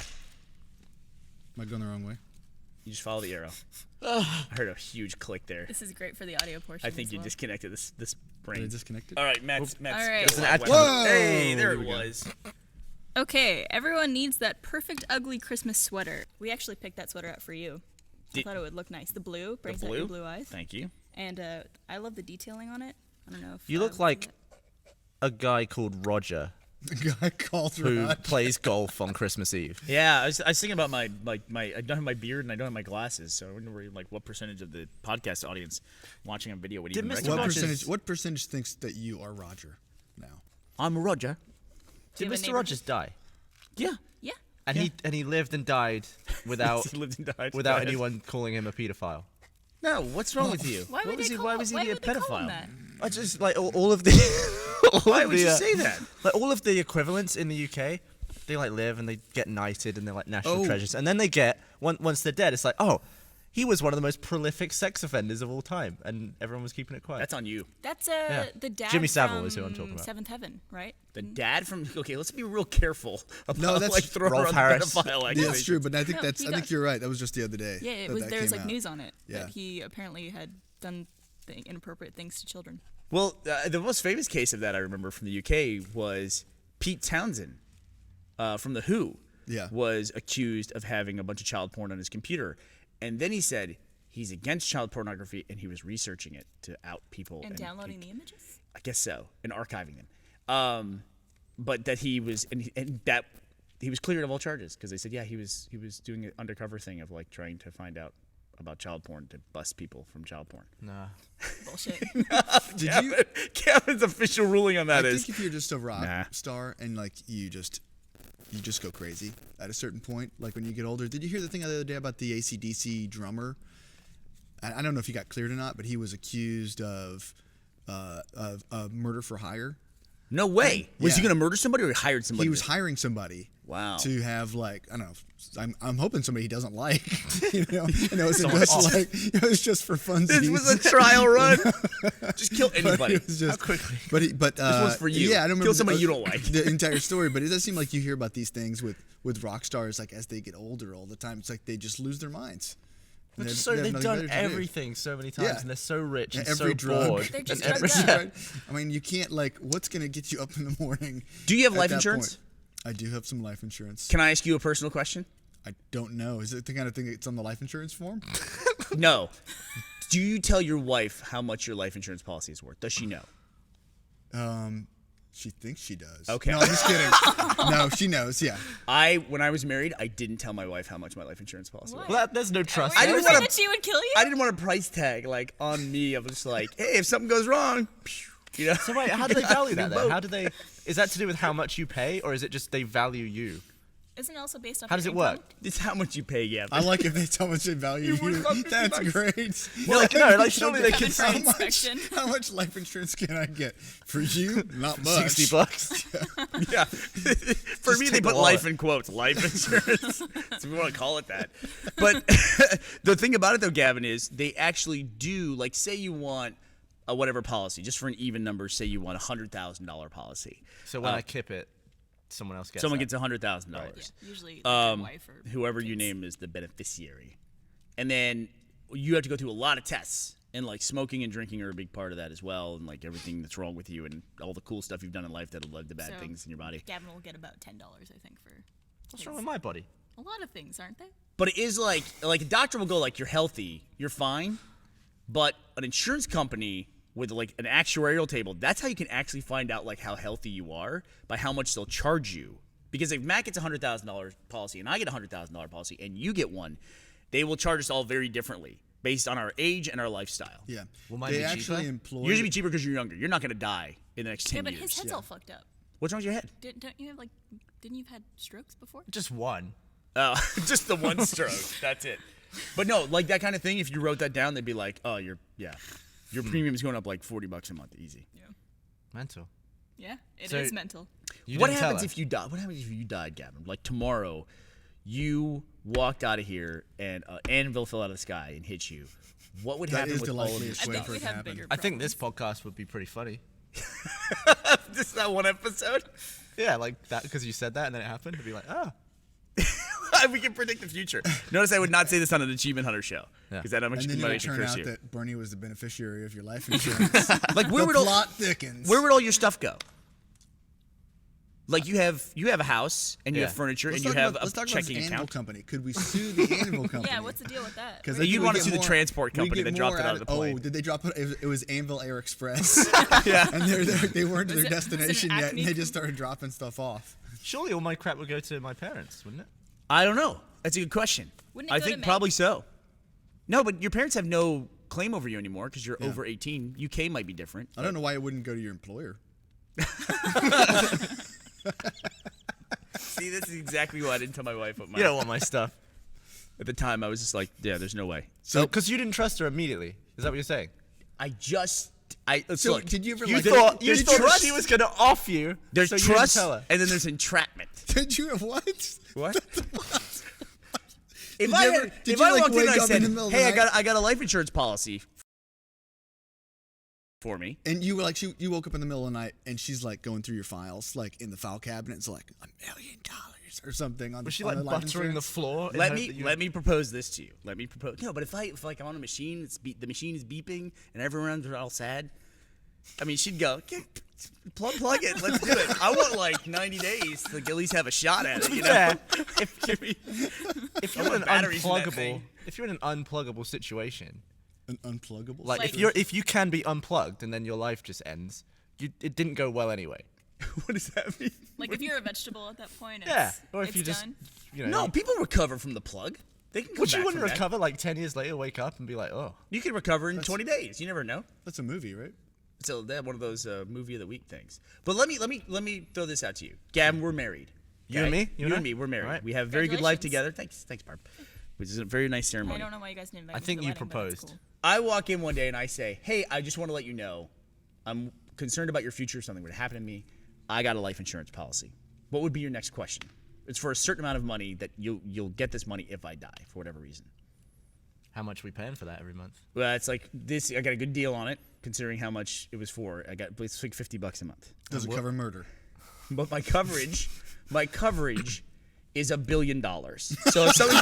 [SPEAKER 4] Am I going the wrong way?
[SPEAKER 1] You just follow the arrow. I heard a huge click there.
[SPEAKER 3] This is great for the audio portion.
[SPEAKER 1] I think
[SPEAKER 3] as
[SPEAKER 1] you
[SPEAKER 3] well.
[SPEAKER 1] disconnected this
[SPEAKER 4] Did
[SPEAKER 1] brain.
[SPEAKER 4] I disconnect it?
[SPEAKER 1] All right, Matt's
[SPEAKER 3] All right.
[SPEAKER 1] got
[SPEAKER 3] There's
[SPEAKER 1] a
[SPEAKER 2] an
[SPEAKER 1] lot
[SPEAKER 2] ad
[SPEAKER 1] of
[SPEAKER 2] coming.
[SPEAKER 1] weapons. Hey,
[SPEAKER 4] Whoa,
[SPEAKER 1] there
[SPEAKER 4] here
[SPEAKER 1] it
[SPEAKER 4] we go.
[SPEAKER 1] was.
[SPEAKER 3] Okay, everyone needs that perfect ugly Christmas sweater. We actually picked that sweater out for you. I
[SPEAKER 1] Did-
[SPEAKER 3] thought it would look nice. The blue
[SPEAKER 1] The
[SPEAKER 3] brings out
[SPEAKER 1] blue?
[SPEAKER 3] your blue eyes,
[SPEAKER 1] Thank you.
[SPEAKER 3] and I love the detailing on it. I don't know if
[SPEAKER 2] You look like a guy called Roger
[SPEAKER 4] The guy called
[SPEAKER 2] who
[SPEAKER 4] Rod.
[SPEAKER 2] plays golf on Christmas Eve.
[SPEAKER 1] Yeah, I was thinking about my I don't have my beard and I don't have my glasses, so I wonder like what percentage of the podcast audience watching on video would
[SPEAKER 2] Did
[SPEAKER 1] even
[SPEAKER 2] Mr.
[SPEAKER 1] recognize.
[SPEAKER 4] What
[SPEAKER 2] Rogers-
[SPEAKER 4] percentage? What percentage thinks that you are Roger now?
[SPEAKER 1] I'm Roger.
[SPEAKER 3] Do
[SPEAKER 2] Did
[SPEAKER 3] you have a
[SPEAKER 2] Mr.
[SPEAKER 3] neighbor?
[SPEAKER 2] Rogers die?
[SPEAKER 1] Yeah.
[SPEAKER 3] Yeah.
[SPEAKER 2] And he lived and died without
[SPEAKER 1] He lived and died.
[SPEAKER 2] without
[SPEAKER 1] Died.
[SPEAKER 2] anyone calling him a pedophile.
[SPEAKER 1] No, what's wrong with you?
[SPEAKER 3] Why would
[SPEAKER 1] What was
[SPEAKER 3] they
[SPEAKER 1] he?
[SPEAKER 3] call?
[SPEAKER 1] Why was he
[SPEAKER 3] why
[SPEAKER 1] be a
[SPEAKER 3] would they call him
[SPEAKER 1] pedophile?
[SPEAKER 3] that?
[SPEAKER 2] I just like all of the.
[SPEAKER 1] Why would you say that?
[SPEAKER 2] Like all of the equivalents in the UK, they like live and they get knighted and they're like national
[SPEAKER 4] Oh.
[SPEAKER 2] treasures, and then they get once they're dead, it's like, oh, he was one of the most prolific sex offenders of all time, and everyone was keeping it quiet.
[SPEAKER 1] That's on you.
[SPEAKER 3] That's
[SPEAKER 2] Yeah.
[SPEAKER 3] the dad.
[SPEAKER 2] Jimmy Savile
[SPEAKER 3] from
[SPEAKER 2] is who I'm talking about.
[SPEAKER 3] Seventh Heaven, right?
[SPEAKER 1] The dad from. Okay, let's be real careful about
[SPEAKER 4] No, that's-
[SPEAKER 1] like throwing
[SPEAKER 2] Rolf
[SPEAKER 1] around
[SPEAKER 2] Harris.
[SPEAKER 1] the pedophile
[SPEAKER 4] Yeah,
[SPEAKER 1] accusation.
[SPEAKER 4] that's true. But I think
[SPEAKER 3] No,
[SPEAKER 4] that's.
[SPEAKER 3] he
[SPEAKER 4] I think
[SPEAKER 3] got-
[SPEAKER 4] you're right. That was just the other day.
[SPEAKER 3] Yeah, it
[SPEAKER 4] that
[SPEAKER 3] was.
[SPEAKER 4] that
[SPEAKER 3] There was
[SPEAKER 4] came
[SPEAKER 3] like
[SPEAKER 4] out.
[SPEAKER 3] news on it
[SPEAKER 4] Yeah.
[SPEAKER 3] that he apparently had done inappropriate things to children.
[SPEAKER 1] Well, the most famous case of that I remember from the UK was Pete Townsend from The Who.
[SPEAKER 4] Yeah.
[SPEAKER 1] Was accused of having a bunch of child porn on his computer. And then he said he's against child pornography and he was researching it to out people.
[SPEAKER 3] And downloading the images?
[SPEAKER 1] I guess so. And archiving them. But that he was, and that he was cleared of all charges because they said, yeah, he was doing an undercover thing of like trying to find out about child porn to bust people from child porn.
[SPEAKER 2] nah.
[SPEAKER 3] Bullshit.
[SPEAKER 4] Did you?
[SPEAKER 1] Gavin's official ruling on that
[SPEAKER 4] I
[SPEAKER 1] is
[SPEAKER 4] think if you're just a rock
[SPEAKER 1] Nah.
[SPEAKER 4] star and like you just go crazy at a certain point, like when you get older. Did you hear the thing the other day about the AC/DC drummer? I don't know if he got cleared or not, but he was accused of murder for hire.
[SPEAKER 1] no way. Was he
[SPEAKER 4] Yeah.
[SPEAKER 1] going to murder somebody or he hired somebody?
[SPEAKER 4] He was hiring somebody.
[SPEAKER 1] Wow.
[SPEAKER 4] To have like I don't know. I'm hoping somebody he doesn't like. You know, and it was
[SPEAKER 2] Someone
[SPEAKER 4] just
[SPEAKER 2] off.
[SPEAKER 4] like it was just for funsies.
[SPEAKER 1] This was a trial run. Just kill anybody.
[SPEAKER 4] It was just,
[SPEAKER 2] How quickly?
[SPEAKER 4] But
[SPEAKER 1] This one's for you.
[SPEAKER 4] Yeah, I don't remember
[SPEAKER 1] Kill somebody you don't like.
[SPEAKER 4] the entire story, but it does seem like you hear about these things with rock stars like as they get older all the time. It's like they just lose their minds. And
[SPEAKER 2] But
[SPEAKER 4] they have
[SPEAKER 2] they've
[SPEAKER 4] nothing
[SPEAKER 2] done
[SPEAKER 4] better to do.
[SPEAKER 2] everything so many times,
[SPEAKER 4] Yeah.
[SPEAKER 2] and they're so rich and
[SPEAKER 4] Every
[SPEAKER 2] so
[SPEAKER 4] drug.
[SPEAKER 2] bored.
[SPEAKER 3] They're just
[SPEAKER 2] and
[SPEAKER 3] drugged
[SPEAKER 2] every-
[SPEAKER 3] up.
[SPEAKER 4] I mean, you can't like what's gonna get you up in the morning.
[SPEAKER 1] Do you have
[SPEAKER 4] at
[SPEAKER 1] life
[SPEAKER 4] that
[SPEAKER 1] insurance?
[SPEAKER 4] point? I do have some life insurance.
[SPEAKER 1] Can I ask you a personal question?
[SPEAKER 4] I don't know. Is it the kind of thing that's on the life insurance form?
[SPEAKER 1] No. Do you tell your wife how much your life insurance policy is worth? Does she know?
[SPEAKER 4] She thinks she does.
[SPEAKER 1] Okay.
[SPEAKER 4] No, I'm just kidding. No, she knows. Yeah.
[SPEAKER 1] When I was married, I didn't tell my wife how much my life insurance policy was.
[SPEAKER 2] Well, there's no trust.
[SPEAKER 3] I
[SPEAKER 1] didn't
[SPEAKER 3] didn't
[SPEAKER 1] wanna-
[SPEAKER 3] that she would kill you.
[SPEAKER 1] I didn't want a price tag like on me. I was just like, hey, if something goes wrong, you know.
[SPEAKER 2] So wait, how do they value that? Then?
[SPEAKER 1] boat.
[SPEAKER 2] How do they? Is that to do with how much you pay, or is it just they value you?
[SPEAKER 3] Isn't it also based off?
[SPEAKER 2] How does
[SPEAKER 3] your
[SPEAKER 2] it work?
[SPEAKER 3] income?
[SPEAKER 1] It's how much you pay, yeah.
[SPEAKER 4] I like if they tell much they value
[SPEAKER 1] You're worth
[SPEAKER 4] you.
[SPEAKER 1] about 50
[SPEAKER 4] That's
[SPEAKER 1] bucks.
[SPEAKER 4] great.
[SPEAKER 2] Well, no, like surely they can
[SPEAKER 3] Have a
[SPEAKER 2] say
[SPEAKER 3] free inspection.
[SPEAKER 4] How much life insurance can I get for you? Not much.
[SPEAKER 2] $60.
[SPEAKER 1] Yeah. For me, they
[SPEAKER 2] take
[SPEAKER 1] put
[SPEAKER 2] the
[SPEAKER 1] life
[SPEAKER 2] wallet.
[SPEAKER 1] in quotes. Life insurance. So we want to call it that. But the thing about it, though, Gavin, is they actually do, like, say you want a whatever policy, just for an even number, say you want a $100,000 policy.
[SPEAKER 2] So when I kip it, someone else gets.
[SPEAKER 1] Someone
[SPEAKER 2] that.
[SPEAKER 1] gets $100,000.
[SPEAKER 3] Yeah, usually like your wife or
[SPEAKER 1] Whoever you
[SPEAKER 3] kids.
[SPEAKER 1] name is the beneficiary. And then you have to go through a lot of tests. And like smoking and drinking are a big part of that as well. And like everything that's wrong with you and all the cool stuff you've done in life that'll lead to bad
[SPEAKER 3] So,
[SPEAKER 1] things in your body.
[SPEAKER 3] Gavin will get about $10, I think, for
[SPEAKER 2] What's wrong with my body?
[SPEAKER 3] a lot of things, aren't they?
[SPEAKER 1] But it is like a doctor will go like, you're healthy, you're fine. But an insurance company with like an actuarial table, that's how you can actually find out like how healthy you are by how much they'll charge you. Because if Matt gets a $100,000 policy and I get a $100,000 policy and you get one, they will charge us all very differently based on our age and our lifestyle.
[SPEAKER 4] Yeah.
[SPEAKER 2] Will mine
[SPEAKER 4] they
[SPEAKER 2] be
[SPEAKER 4] actually
[SPEAKER 2] cheaper?
[SPEAKER 4] employ.
[SPEAKER 1] Yours would be cheaper because you're younger. You're not going to die in the next 10
[SPEAKER 3] Yeah, but
[SPEAKER 1] years.
[SPEAKER 3] his head's all fucked up.
[SPEAKER 1] What's wrong with your head?
[SPEAKER 3] Don't you have like? Didn't you have had strokes before?
[SPEAKER 2] Just one.
[SPEAKER 1] Oh, just the one stroke. That's it. But no, like that kind of thing, if you wrote that down, they'd be like, oh, your premium's going up like $40 a month, easy.
[SPEAKER 3] Yeah.
[SPEAKER 2] Anmental.
[SPEAKER 3] Yeah, it is
[SPEAKER 2] So-
[SPEAKER 3] mental.
[SPEAKER 2] You
[SPEAKER 1] What
[SPEAKER 2] didn't tell
[SPEAKER 1] happens
[SPEAKER 2] her.
[SPEAKER 1] if you die? What happens if you died, Gavin? Like tomorrow, you walked out of here and an anvil fell out of the sky and hit you. What would
[SPEAKER 4] That
[SPEAKER 1] happen
[SPEAKER 4] is
[SPEAKER 1] with
[SPEAKER 4] the
[SPEAKER 1] all of
[SPEAKER 4] likeliest
[SPEAKER 1] this
[SPEAKER 3] I
[SPEAKER 4] way
[SPEAKER 3] think
[SPEAKER 1] stuff?
[SPEAKER 4] for it
[SPEAKER 3] we'd
[SPEAKER 4] to
[SPEAKER 3] have
[SPEAKER 4] happen.
[SPEAKER 3] bigger.
[SPEAKER 2] I think this
[SPEAKER 3] problems.
[SPEAKER 2] podcast would be pretty funny.
[SPEAKER 1] Just that one episode?
[SPEAKER 2] Yeah, like that because you said that and then it happened. It'd be like, oh.
[SPEAKER 1] We can predict the future. Notice I would not say this on an Achievement Hunter show
[SPEAKER 2] Yeah.
[SPEAKER 1] because that
[SPEAKER 4] And then it
[SPEAKER 1] might
[SPEAKER 4] would
[SPEAKER 1] actually
[SPEAKER 4] turn
[SPEAKER 1] curse
[SPEAKER 4] out
[SPEAKER 1] you.
[SPEAKER 4] that Burnie was the beneficiary of your life insurance.
[SPEAKER 1] Like where
[SPEAKER 4] the
[SPEAKER 1] would all
[SPEAKER 4] plot thickens.
[SPEAKER 1] where would all your stuff go? Like you have a house and you
[SPEAKER 2] Yeah.
[SPEAKER 1] have furniture
[SPEAKER 4] Let's
[SPEAKER 1] and you
[SPEAKER 4] talk
[SPEAKER 1] have
[SPEAKER 4] about,
[SPEAKER 1] a
[SPEAKER 4] let's talk about
[SPEAKER 1] checking
[SPEAKER 4] this anvil
[SPEAKER 1] account.
[SPEAKER 4] company. Could we sue the anvil company?
[SPEAKER 3] Yeah, what's the deal with that?
[SPEAKER 4] Because
[SPEAKER 1] So you'd wanna sue the transport company that dropped it out of the plane.
[SPEAKER 4] Oh, did they drop it? It was Anvil Air Express.
[SPEAKER 1] Yeah.
[SPEAKER 4] And they weren't to
[SPEAKER 3] Was
[SPEAKER 4] their
[SPEAKER 3] it- was it an
[SPEAKER 4] destination yet, and
[SPEAKER 3] Acme
[SPEAKER 4] they just started dropping stuff off.
[SPEAKER 2] Surely all my crap would go to my parents, wouldn't it?
[SPEAKER 1] I don't know. That's a good question.
[SPEAKER 3] Wouldn't it
[SPEAKER 1] I
[SPEAKER 3] go
[SPEAKER 1] think
[SPEAKER 3] to Meg?
[SPEAKER 1] probably so. No, but your parents have no claim over you anymore because you're
[SPEAKER 4] Yeah.
[SPEAKER 1] over 18. UK might be different.
[SPEAKER 4] I don't know why it wouldn't go to your employer.
[SPEAKER 1] See, this is exactly why I didn't tell my wife what my.
[SPEAKER 2] You don't want my stuff.
[SPEAKER 1] At the time, I was just like, yeah, there's no way.
[SPEAKER 2] So, because you didn't trust her immediately. Is that what you're saying?
[SPEAKER 4] So
[SPEAKER 1] look,
[SPEAKER 4] did you ever
[SPEAKER 2] You
[SPEAKER 4] like?
[SPEAKER 2] thought
[SPEAKER 1] there's
[SPEAKER 2] that
[SPEAKER 1] trust-
[SPEAKER 2] she was going to off you.
[SPEAKER 1] There's
[SPEAKER 2] so you didn't
[SPEAKER 1] trust
[SPEAKER 2] tell her.
[SPEAKER 1] and then there's entrapment.
[SPEAKER 4] Did you what?
[SPEAKER 1] What? If
[SPEAKER 4] Did
[SPEAKER 1] I
[SPEAKER 4] you ever-
[SPEAKER 1] had-
[SPEAKER 4] did
[SPEAKER 1] if
[SPEAKER 4] you,
[SPEAKER 1] I
[SPEAKER 4] like,
[SPEAKER 1] walked in and
[SPEAKER 4] wake
[SPEAKER 1] I
[SPEAKER 4] up
[SPEAKER 1] said,
[SPEAKER 4] in the middle of the
[SPEAKER 1] "Hey,
[SPEAKER 4] night?
[SPEAKER 1] I got a life insurance policy for me,"
[SPEAKER 4] And you were like, you woke up in the middle of the night, and she's like going through your files, like in the file cabinet. It's like $1 million or something on.
[SPEAKER 2] Was she
[SPEAKER 4] on
[SPEAKER 2] like
[SPEAKER 4] the life
[SPEAKER 2] buttering the
[SPEAKER 4] insurance.
[SPEAKER 2] floor? in
[SPEAKER 1] let
[SPEAKER 2] hope
[SPEAKER 1] me
[SPEAKER 2] that you-
[SPEAKER 1] let me propose this to you. Let me propose. No, but if like I'm on a machine, the machine is beeping and everyone's all sad. I mean, she'd go, plug it, let's do it. I want like 90 days to at least have a shot at it. You know?
[SPEAKER 2] Yeah. If
[SPEAKER 1] I
[SPEAKER 2] you're in
[SPEAKER 1] want
[SPEAKER 2] an
[SPEAKER 1] batteries in that
[SPEAKER 2] unpluggable,
[SPEAKER 1] thing.
[SPEAKER 2] if you're in an unpluggable situation,
[SPEAKER 4] An unpluggable.
[SPEAKER 2] like
[SPEAKER 3] Like-
[SPEAKER 2] if you can be unplugged and then your life just ends, it didn't go well anyway.
[SPEAKER 1] What does that mean?
[SPEAKER 3] Like if you're a vegetable at that point, it's,
[SPEAKER 2] Yeah. Or if
[SPEAKER 3] it's
[SPEAKER 2] you just,
[SPEAKER 3] done.
[SPEAKER 2] you know.
[SPEAKER 1] No, people recover from the plug. They can come
[SPEAKER 2] Which
[SPEAKER 1] back
[SPEAKER 2] you wouldn't
[SPEAKER 1] from that.
[SPEAKER 2] recover like 10 years later, wake up and be like, oh.
[SPEAKER 1] You can recover in 20 days. You never know.
[SPEAKER 4] That's a movie, right?
[SPEAKER 1] So that's one of those movie of the week things. But let me throw this out to you, Gavin. We're married.
[SPEAKER 2] You and me?
[SPEAKER 1] You and me. We're married.
[SPEAKER 2] Alright.
[SPEAKER 1] We have very good life
[SPEAKER 3] Congratulations.
[SPEAKER 1] together. Thanks, Barb. Which is a very nice ceremony.
[SPEAKER 3] I don't know why you guys didn't invite
[SPEAKER 2] I
[SPEAKER 3] me to
[SPEAKER 2] think
[SPEAKER 3] the
[SPEAKER 2] you
[SPEAKER 3] wedding, but it's
[SPEAKER 2] proposed.
[SPEAKER 3] cool.
[SPEAKER 1] I walk in one day and I say, "Hey, I just want to let you know, I'm concerned about your future. If something were to happen to me, I got a life insurance policy. What would be your next question? It's for a certain amount of money that you'll get this money if I die for whatever reason.
[SPEAKER 2] How much are we paying for that every month?
[SPEAKER 1] Well, it's like this. I got a good deal on it, considering how much it was for. It's like $50 a month.
[SPEAKER 4] Does it cover murder?
[SPEAKER 1] But my coverage is $1 billion. So if something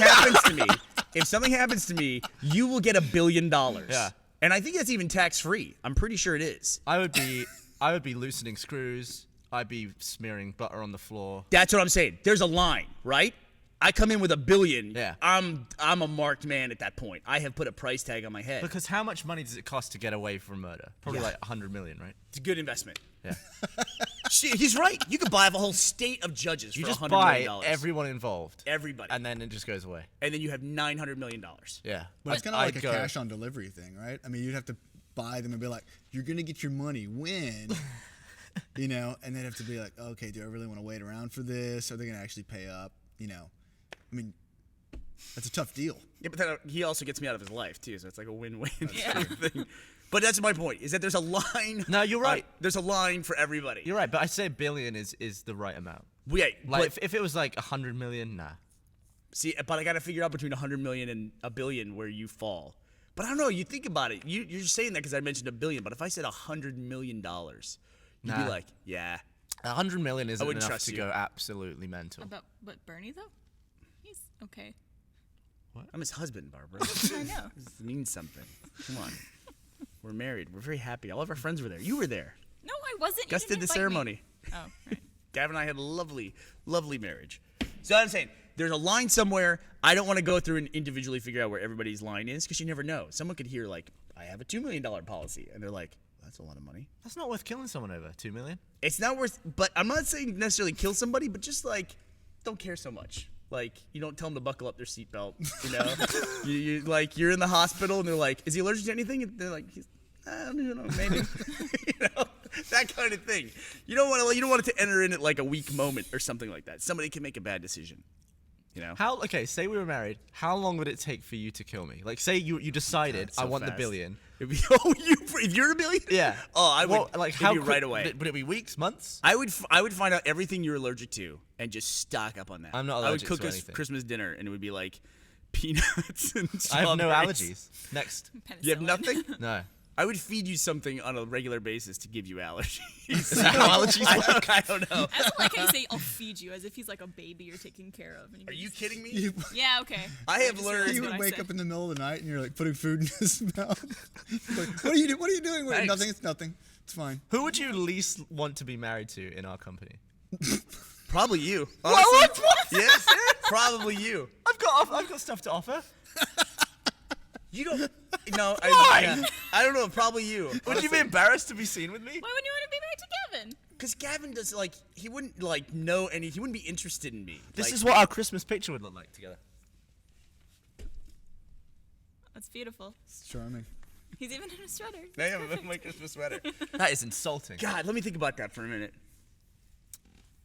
[SPEAKER 1] happens to me, you will get $1 billion.
[SPEAKER 2] Yeah.
[SPEAKER 1] And I think that's even tax free. I'm pretty sure it is.
[SPEAKER 2] I would be loosening screws. I'd be smearing butter on the floor.
[SPEAKER 1] That's what I'm saying. There's a line, right? I come in with $1 billion.
[SPEAKER 2] Yeah.
[SPEAKER 1] I'm a marked man at that point. I have put a price tag on my head.
[SPEAKER 2] Because how much money does it cost to get away from murder? Probably
[SPEAKER 1] Yeah.
[SPEAKER 2] like 100 million, right?
[SPEAKER 1] It's a good investment.
[SPEAKER 2] Yeah.
[SPEAKER 1] He's right. You could buy a whole state of judges
[SPEAKER 2] You
[SPEAKER 1] for
[SPEAKER 2] just
[SPEAKER 1] $100
[SPEAKER 2] buy
[SPEAKER 1] million.
[SPEAKER 2] everyone involved,
[SPEAKER 1] Everybody.
[SPEAKER 2] and then it just goes away.
[SPEAKER 1] And then you have $900 million.
[SPEAKER 2] Yeah,
[SPEAKER 4] But it's kind of like
[SPEAKER 2] I'd
[SPEAKER 4] a
[SPEAKER 2] go-
[SPEAKER 4] cash on delivery thing, right? I mean, you'd have to buy them and be like, "You're gonna get your money when," you know, and they'd have to be like, "Okay, do I really want to wait around for this? Are they gonna actually pay up?" You know, I mean, that's a tough deal.
[SPEAKER 1] Yeah, but then he also gets me out of his life too, so it's like a win-win
[SPEAKER 3] Yeah.
[SPEAKER 1] thing. But that's my point: is that there's a line.
[SPEAKER 2] No, you're right.
[SPEAKER 1] There's a line for everybody.
[SPEAKER 2] You're right, but I say $1 billion is the right amount.
[SPEAKER 1] Wait,
[SPEAKER 2] Like
[SPEAKER 1] but,
[SPEAKER 2] if it was like 100 million, nah.
[SPEAKER 1] see, but I got to figure out between 100 million and a billion where you fall. But I don't know. You think about it. You're just saying that because I mentioned $1 billion. But if I said $100 million, you'd
[SPEAKER 2] Nah.
[SPEAKER 1] be like, yeah.
[SPEAKER 2] 100 million isn't
[SPEAKER 1] wouldn't
[SPEAKER 2] enough
[SPEAKER 1] trust
[SPEAKER 2] to
[SPEAKER 1] you.
[SPEAKER 2] go absolutely mental.
[SPEAKER 3] But Burnie though, he's okay.
[SPEAKER 1] I'm his husband, Barbara.
[SPEAKER 3] I know.
[SPEAKER 1] This means something. Come on. We're married. We're very happy. All of our friends were there. You were there.
[SPEAKER 3] No, I wasn't.
[SPEAKER 1] Gus
[SPEAKER 3] You
[SPEAKER 1] did
[SPEAKER 3] didn't
[SPEAKER 1] the
[SPEAKER 3] invite me.
[SPEAKER 1] ceremony.
[SPEAKER 3] Oh, right.
[SPEAKER 1] Gavin and I had a lovely, lovely marriage. So I'm saying there's a line somewhere. I don't want to go through and individually figure out where everybody's line is because you never know. Someone could hear like, I have a $2 million policy. And they're like, that's a lot of money.
[SPEAKER 2] That's not worth killing someone over. 2 million.
[SPEAKER 1] It's not worth, but I'm not saying necessarily kill somebody, but just like, don't care so much. Like, you don't tell them to buckle up their seatbelt, you know? you like, you're in the hospital and they're like, is he allergic to anything? And they're like, I don't know, maybe. You know? That kind of thing. You don't want it to enter in at like a weak moment or something like that. Somebody can make a bad decision. You know?
[SPEAKER 2] Okay, say we were married. How long would it take for you to kill me? Like, say you decided
[SPEAKER 1] God, so
[SPEAKER 2] I want the
[SPEAKER 1] fast.
[SPEAKER 2] billion.
[SPEAKER 1] If you're a billion?
[SPEAKER 2] Yeah.
[SPEAKER 1] Oh, I would.
[SPEAKER 2] Well, like how
[SPEAKER 1] quick, right away.
[SPEAKER 2] Would it be weeks, months?
[SPEAKER 1] I would find out everything you're allergic to and just stock up on that.
[SPEAKER 2] I'm not
[SPEAKER 1] I would
[SPEAKER 2] allergic
[SPEAKER 1] cook
[SPEAKER 2] to
[SPEAKER 1] us
[SPEAKER 2] anything.
[SPEAKER 1] Christmas dinner and it would be like peanuts and
[SPEAKER 2] I have no
[SPEAKER 1] strawberries.
[SPEAKER 2] allergies. Next.
[SPEAKER 1] You have
[SPEAKER 3] Penicillin.
[SPEAKER 1] nothing?
[SPEAKER 2] No.
[SPEAKER 1] I would feed you something on a regular basis to give you allergies.
[SPEAKER 2] Is that how allergies work?
[SPEAKER 1] I don't know.
[SPEAKER 3] I also like how you say, "I'll feed you," as if he's like a baby you're taking care of. And
[SPEAKER 1] Are you kidding me?
[SPEAKER 3] Yeah. Okay.
[SPEAKER 1] I have
[SPEAKER 3] just
[SPEAKER 1] learned-
[SPEAKER 3] realized
[SPEAKER 4] You
[SPEAKER 3] what
[SPEAKER 4] would
[SPEAKER 3] I
[SPEAKER 4] wake
[SPEAKER 3] said.
[SPEAKER 4] up in the middle of the night and you're like putting food in his mouth. Like, what are you doing? What are you doing? Wait,
[SPEAKER 1] Thanks.
[SPEAKER 4] nothing. It's nothing. It's fine.
[SPEAKER 2] Who would you least want to be married to in our company?
[SPEAKER 1] Probably you.
[SPEAKER 2] What?
[SPEAKER 1] Yes, probably you.
[SPEAKER 2] I've got stuff to offer.
[SPEAKER 1] You don't. No.
[SPEAKER 2] Why?
[SPEAKER 1] I don't know. Probably you.
[SPEAKER 2] Would you be embarrassed to be seen with me?
[SPEAKER 3] Why wouldn't you want to be married to Gavin?
[SPEAKER 1] Because Gavin does like he wouldn't like know any. He wouldn't be interested in me.
[SPEAKER 2] This
[SPEAKER 1] Like,
[SPEAKER 2] is what our Christmas picture would look like together.
[SPEAKER 3] That's beautiful.
[SPEAKER 4] It's charming.
[SPEAKER 3] He's even in a sweater.
[SPEAKER 1] I am my Christmas sweater.
[SPEAKER 2] That is insulting.
[SPEAKER 1] God, let me think about that for a minute.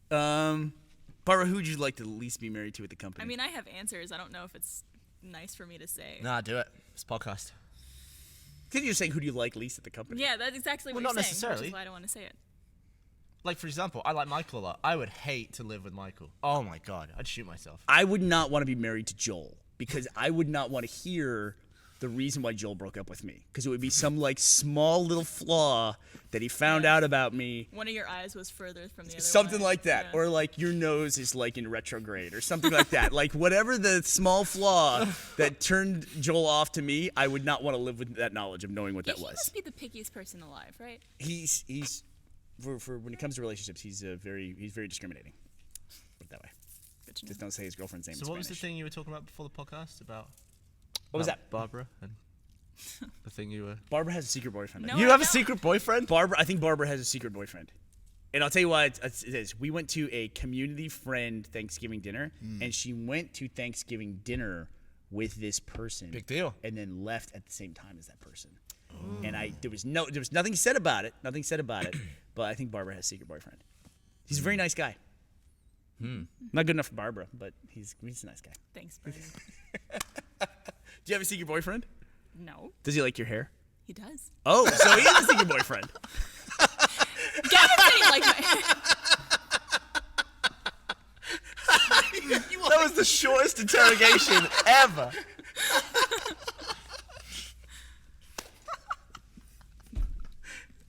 [SPEAKER 1] Barbara, who would you like to least be married to at the company?
[SPEAKER 3] I mean, I have answers. I don't know if it's nice for me to say.
[SPEAKER 2] Nah, do it. It's a podcast.
[SPEAKER 1] Because you're saying who do you like least at the company?
[SPEAKER 3] Yeah, that's exactly what
[SPEAKER 2] Well,
[SPEAKER 3] you're
[SPEAKER 2] not
[SPEAKER 3] saying. Which
[SPEAKER 2] necessarily.
[SPEAKER 3] is why I don't want to say it.
[SPEAKER 2] Like, for example, I like Michael a lot. I would hate to live with Michael. Oh my god, I'd shoot myself.
[SPEAKER 1] I would not want to be married to Joel because I would not want to hear the reason why Joel broke up with me because it would be some like small little flaw that he found out about me.
[SPEAKER 3] One of your eyes was further from the other.
[SPEAKER 1] Something
[SPEAKER 3] one.
[SPEAKER 1] like that,
[SPEAKER 3] Yeah.
[SPEAKER 1] or like your nose is like in retrograde, or something like that. Like whatever the small flaw that turned Joel off to me, I would not want to live with that knowledge of knowing what that
[SPEAKER 3] He
[SPEAKER 1] was.
[SPEAKER 3] must be the pickiest person alive, right?
[SPEAKER 1] He's for when it comes to relationships, he's very discriminating. Put it that way.
[SPEAKER 3] Good to know.
[SPEAKER 1] Just don't say his girlfriend's name.
[SPEAKER 2] So
[SPEAKER 1] in
[SPEAKER 2] what was the
[SPEAKER 1] Spanish.
[SPEAKER 2] thing you were talking about before the podcast about?
[SPEAKER 1] What was
[SPEAKER 2] about
[SPEAKER 1] that?
[SPEAKER 2] Barbara and the thing you were.
[SPEAKER 1] Barbara has a secret boyfriend.
[SPEAKER 3] No,
[SPEAKER 2] You
[SPEAKER 3] I
[SPEAKER 2] have a
[SPEAKER 3] don't.
[SPEAKER 2] secret boyfriend?
[SPEAKER 1] I think Barbara has a secret boyfriend. And I'll tell you why it is. We went to a community friend Thanksgiving dinner, and she went to Thanksgiving dinner with this person.
[SPEAKER 2] Big deal.
[SPEAKER 1] And then left at the same time as that person. And there was nothing said about it. Nothing said about it. But I think Barbara has a secret boyfriend. He's a very nice guy. Not good enough for Barbara, but he's a nice guy.
[SPEAKER 3] Thanks, Bernie.
[SPEAKER 1] Do you have a secret boyfriend?
[SPEAKER 3] No,
[SPEAKER 1] Does he like your hair?
[SPEAKER 3] he does.
[SPEAKER 1] Oh, so he is a secret boyfriend.
[SPEAKER 3] Gavin said he liked my.
[SPEAKER 2] That was the shortest interrogation ever.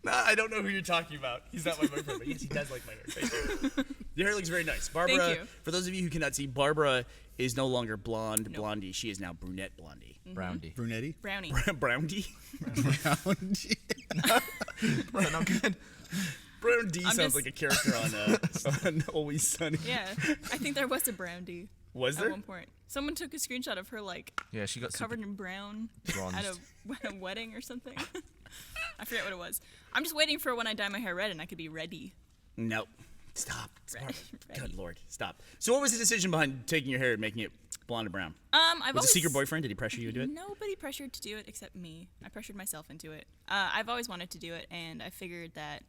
[SPEAKER 1] Nah, I don't know who you're talking about. He's not my boyfriend, but yes, he does like my hair. Thank you. Your hair looks very nice. Barbara,
[SPEAKER 3] Thank you.
[SPEAKER 1] for those of you who cannot see, Barbara is no longer blondie. She is now brunette blondie.
[SPEAKER 2] Brownie.
[SPEAKER 4] Brunetti.
[SPEAKER 3] Brownie.
[SPEAKER 1] Brownie?
[SPEAKER 2] Not good.
[SPEAKER 1] Brown D
[SPEAKER 3] I'm
[SPEAKER 1] sounds
[SPEAKER 3] just-
[SPEAKER 1] like a character on Always Sunny.
[SPEAKER 3] Yeah, I think there was a Brownie.
[SPEAKER 1] Was
[SPEAKER 3] At
[SPEAKER 1] there?
[SPEAKER 3] one point, someone took a screenshot of her like
[SPEAKER 2] Yeah, she got
[SPEAKER 3] covered in brown
[SPEAKER 2] bronzed.
[SPEAKER 3] at a wedding or something. I forget what it was. I'm just waiting for when I dye my hair red and I could be ready.
[SPEAKER 1] Nope. Stop.
[SPEAKER 3] Ready.
[SPEAKER 1] Good Lord. Stop. So what was the decision behind taking your hair and making it blonde and brown?
[SPEAKER 3] I've
[SPEAKER 1] Was
[SPEAKER 3] always,
[SPEAKER 1] a secret boyfriend? Did he pressure you to do it?
[SPEAKER 3] Nobody pressured to do it except me. I pressured myself into it. I've always wanted to do it, and I figured that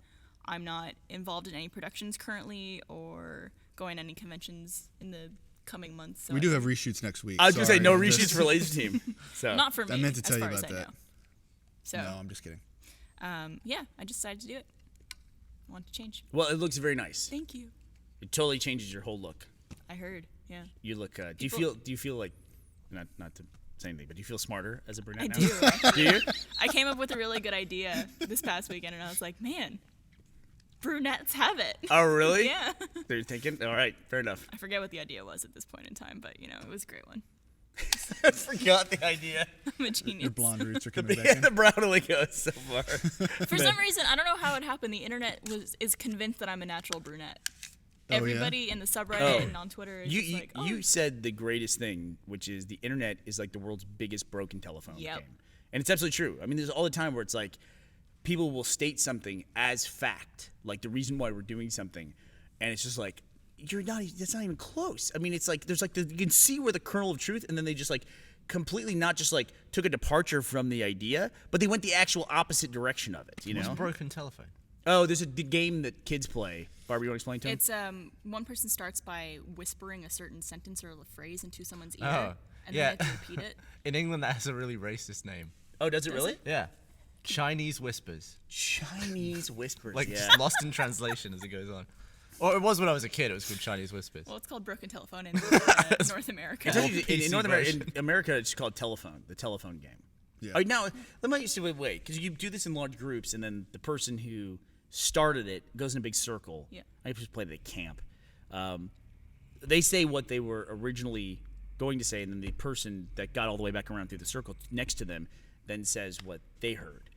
[SPEAKER 3] I'm not involved in any productions currently or going to any conventions in the coming months. So
[SPEAKER 4] We do have reshoots next week.
[SPEAKER 1] I was going to say no
[SPEAKER 4] Sorry,
[SPEAKER 1] reshoots for Laser Team. So
[SPEAKER 3] not for me.
[SPEAKER 4] I meant to tell
[SPEAKER 3] as
[SPEAKER 4] you
[SPEAKER 3] far as
[SPEAKER 4] about
[SPEAKER 3] I
[SPEAKER 4] that.
[SPEAKER 3] know. So
[SPEAKER 4] No, I'm just kidding.
[SPEAKER 3] yeah, I just decided to do it. I want to change.
[SPEAKER 1] Well, it looks very nice.
[SPEAKER 3] Thank you.
[SPEAKER 1] It totally changes your whole look.
[SPEAKER 3] I heard. Yeah.
[SPEAKER 1] You look. Do
[SPEAKER 3] People-
[SPEAKER 1] you feel like not to say anything, but do you feel smarter as a brunette
[SPEAKER 3] I
[SPEAKER 1] now?
[SPEAKER 3] do. actually.
[SPEAKER 1] Do you?
[SPEAKER 3] I came up with a really good idea this past weekend, and I was like, man, brunettes have it.
[SPEAKER 1] Oh, really?
[SPEAKER 3] Yeah.
[SPEAKER 1] They're thinking. All right, fair enough.
[SPEAKER 3] I forget what the idea was at this point in time, but it was a great one.
[SPEAKER 1] I forgot the idea.
[SPEAKER 3] I'm a genius.
[SPEAKER 4] Your blonde roots are coming back
[SPEAKER 1] Yeah,
[SPEAKER 4] in.
[SPEAKER 1] the brown only goes so far.
[SPEAKER 3] For some reason, I don't know how it happened. The internet is convinced that I'm a natural brunette.
[SPEAKER 4] Oh, yeah?
[SPEAKER 3] Everybody in the subreddit
[SPEAKER 1] Oh.
[SPEAKER 3] and on Twitter is just like, oh,
[SPEAKER 1] You said the greatest thing, which is the internet is like the world's biggest broken telephone
[SPEAKER 3] Yep.
[SPEAKER 1] game, and it's absolutely true. I mean, there's all the time where it's like people will state something as fact, like the reason why we're doing something, and it's just like you're not. That's not even close. I mean, it's like there's like you can see where the kernel of truth, and then they just like completely not just like took a departure from the idea, but they went the actual opposite direction of it. You
[SPEAKER 2] What's
[SPEAKER 1] know?
[SPEAKER 2] a broken telephone?
[SPEAKER 1] Oh, there's the game that kids play. Barbara, you want to explain to them?
[SPEAKER 3] it's one person starts by whispering a certain sentence or a phrase into someone's ear,
[SPEAKER 2] Oh,
[SPEAKER 3] and
[SPEAKER 2] yeah.
[SPEAKER 3] then they have to repeat it.
[SPEAKER 2] In England, that has a really racist name.
[SPEAKER 1] Oh, does it
[SPEAKER 3] Does
[SPEAKER 1] really?
[SPEAKER 3] it?
[SPEAKER 2] Yeah. Chinese whispers.
[SPEAKER 1] Chinese whispers.
[SPEAKER 2] Like,
[SPEAKER 1] yeah.
[SPEAKER 2] just lost in translation as it goes on. Or it was when I was a kid. It was called Chinese whispers.
[SPEAKER 3] Well, it's called broken telephone in North America.
[SPEAKER 1] It's actually, in
[SPEAKER 2] PC
[SPEAKER 1] North America,
[SPEAKER 2] version.
[SPEAKER 1] in America, it's called telephone, the telephone game.
[SPEAKER 4] Yeah.
[SPEAKER 1] Now, let me say, wait, because you do this in large groups, and then the person who started it goes in a big circle.
[SPEAKER 3] Yeah.
[SPEAKER 1] I just played it at camp. They say what they were originally going to say, and then the person that got all the way back around through the circle next to them then says what they heard.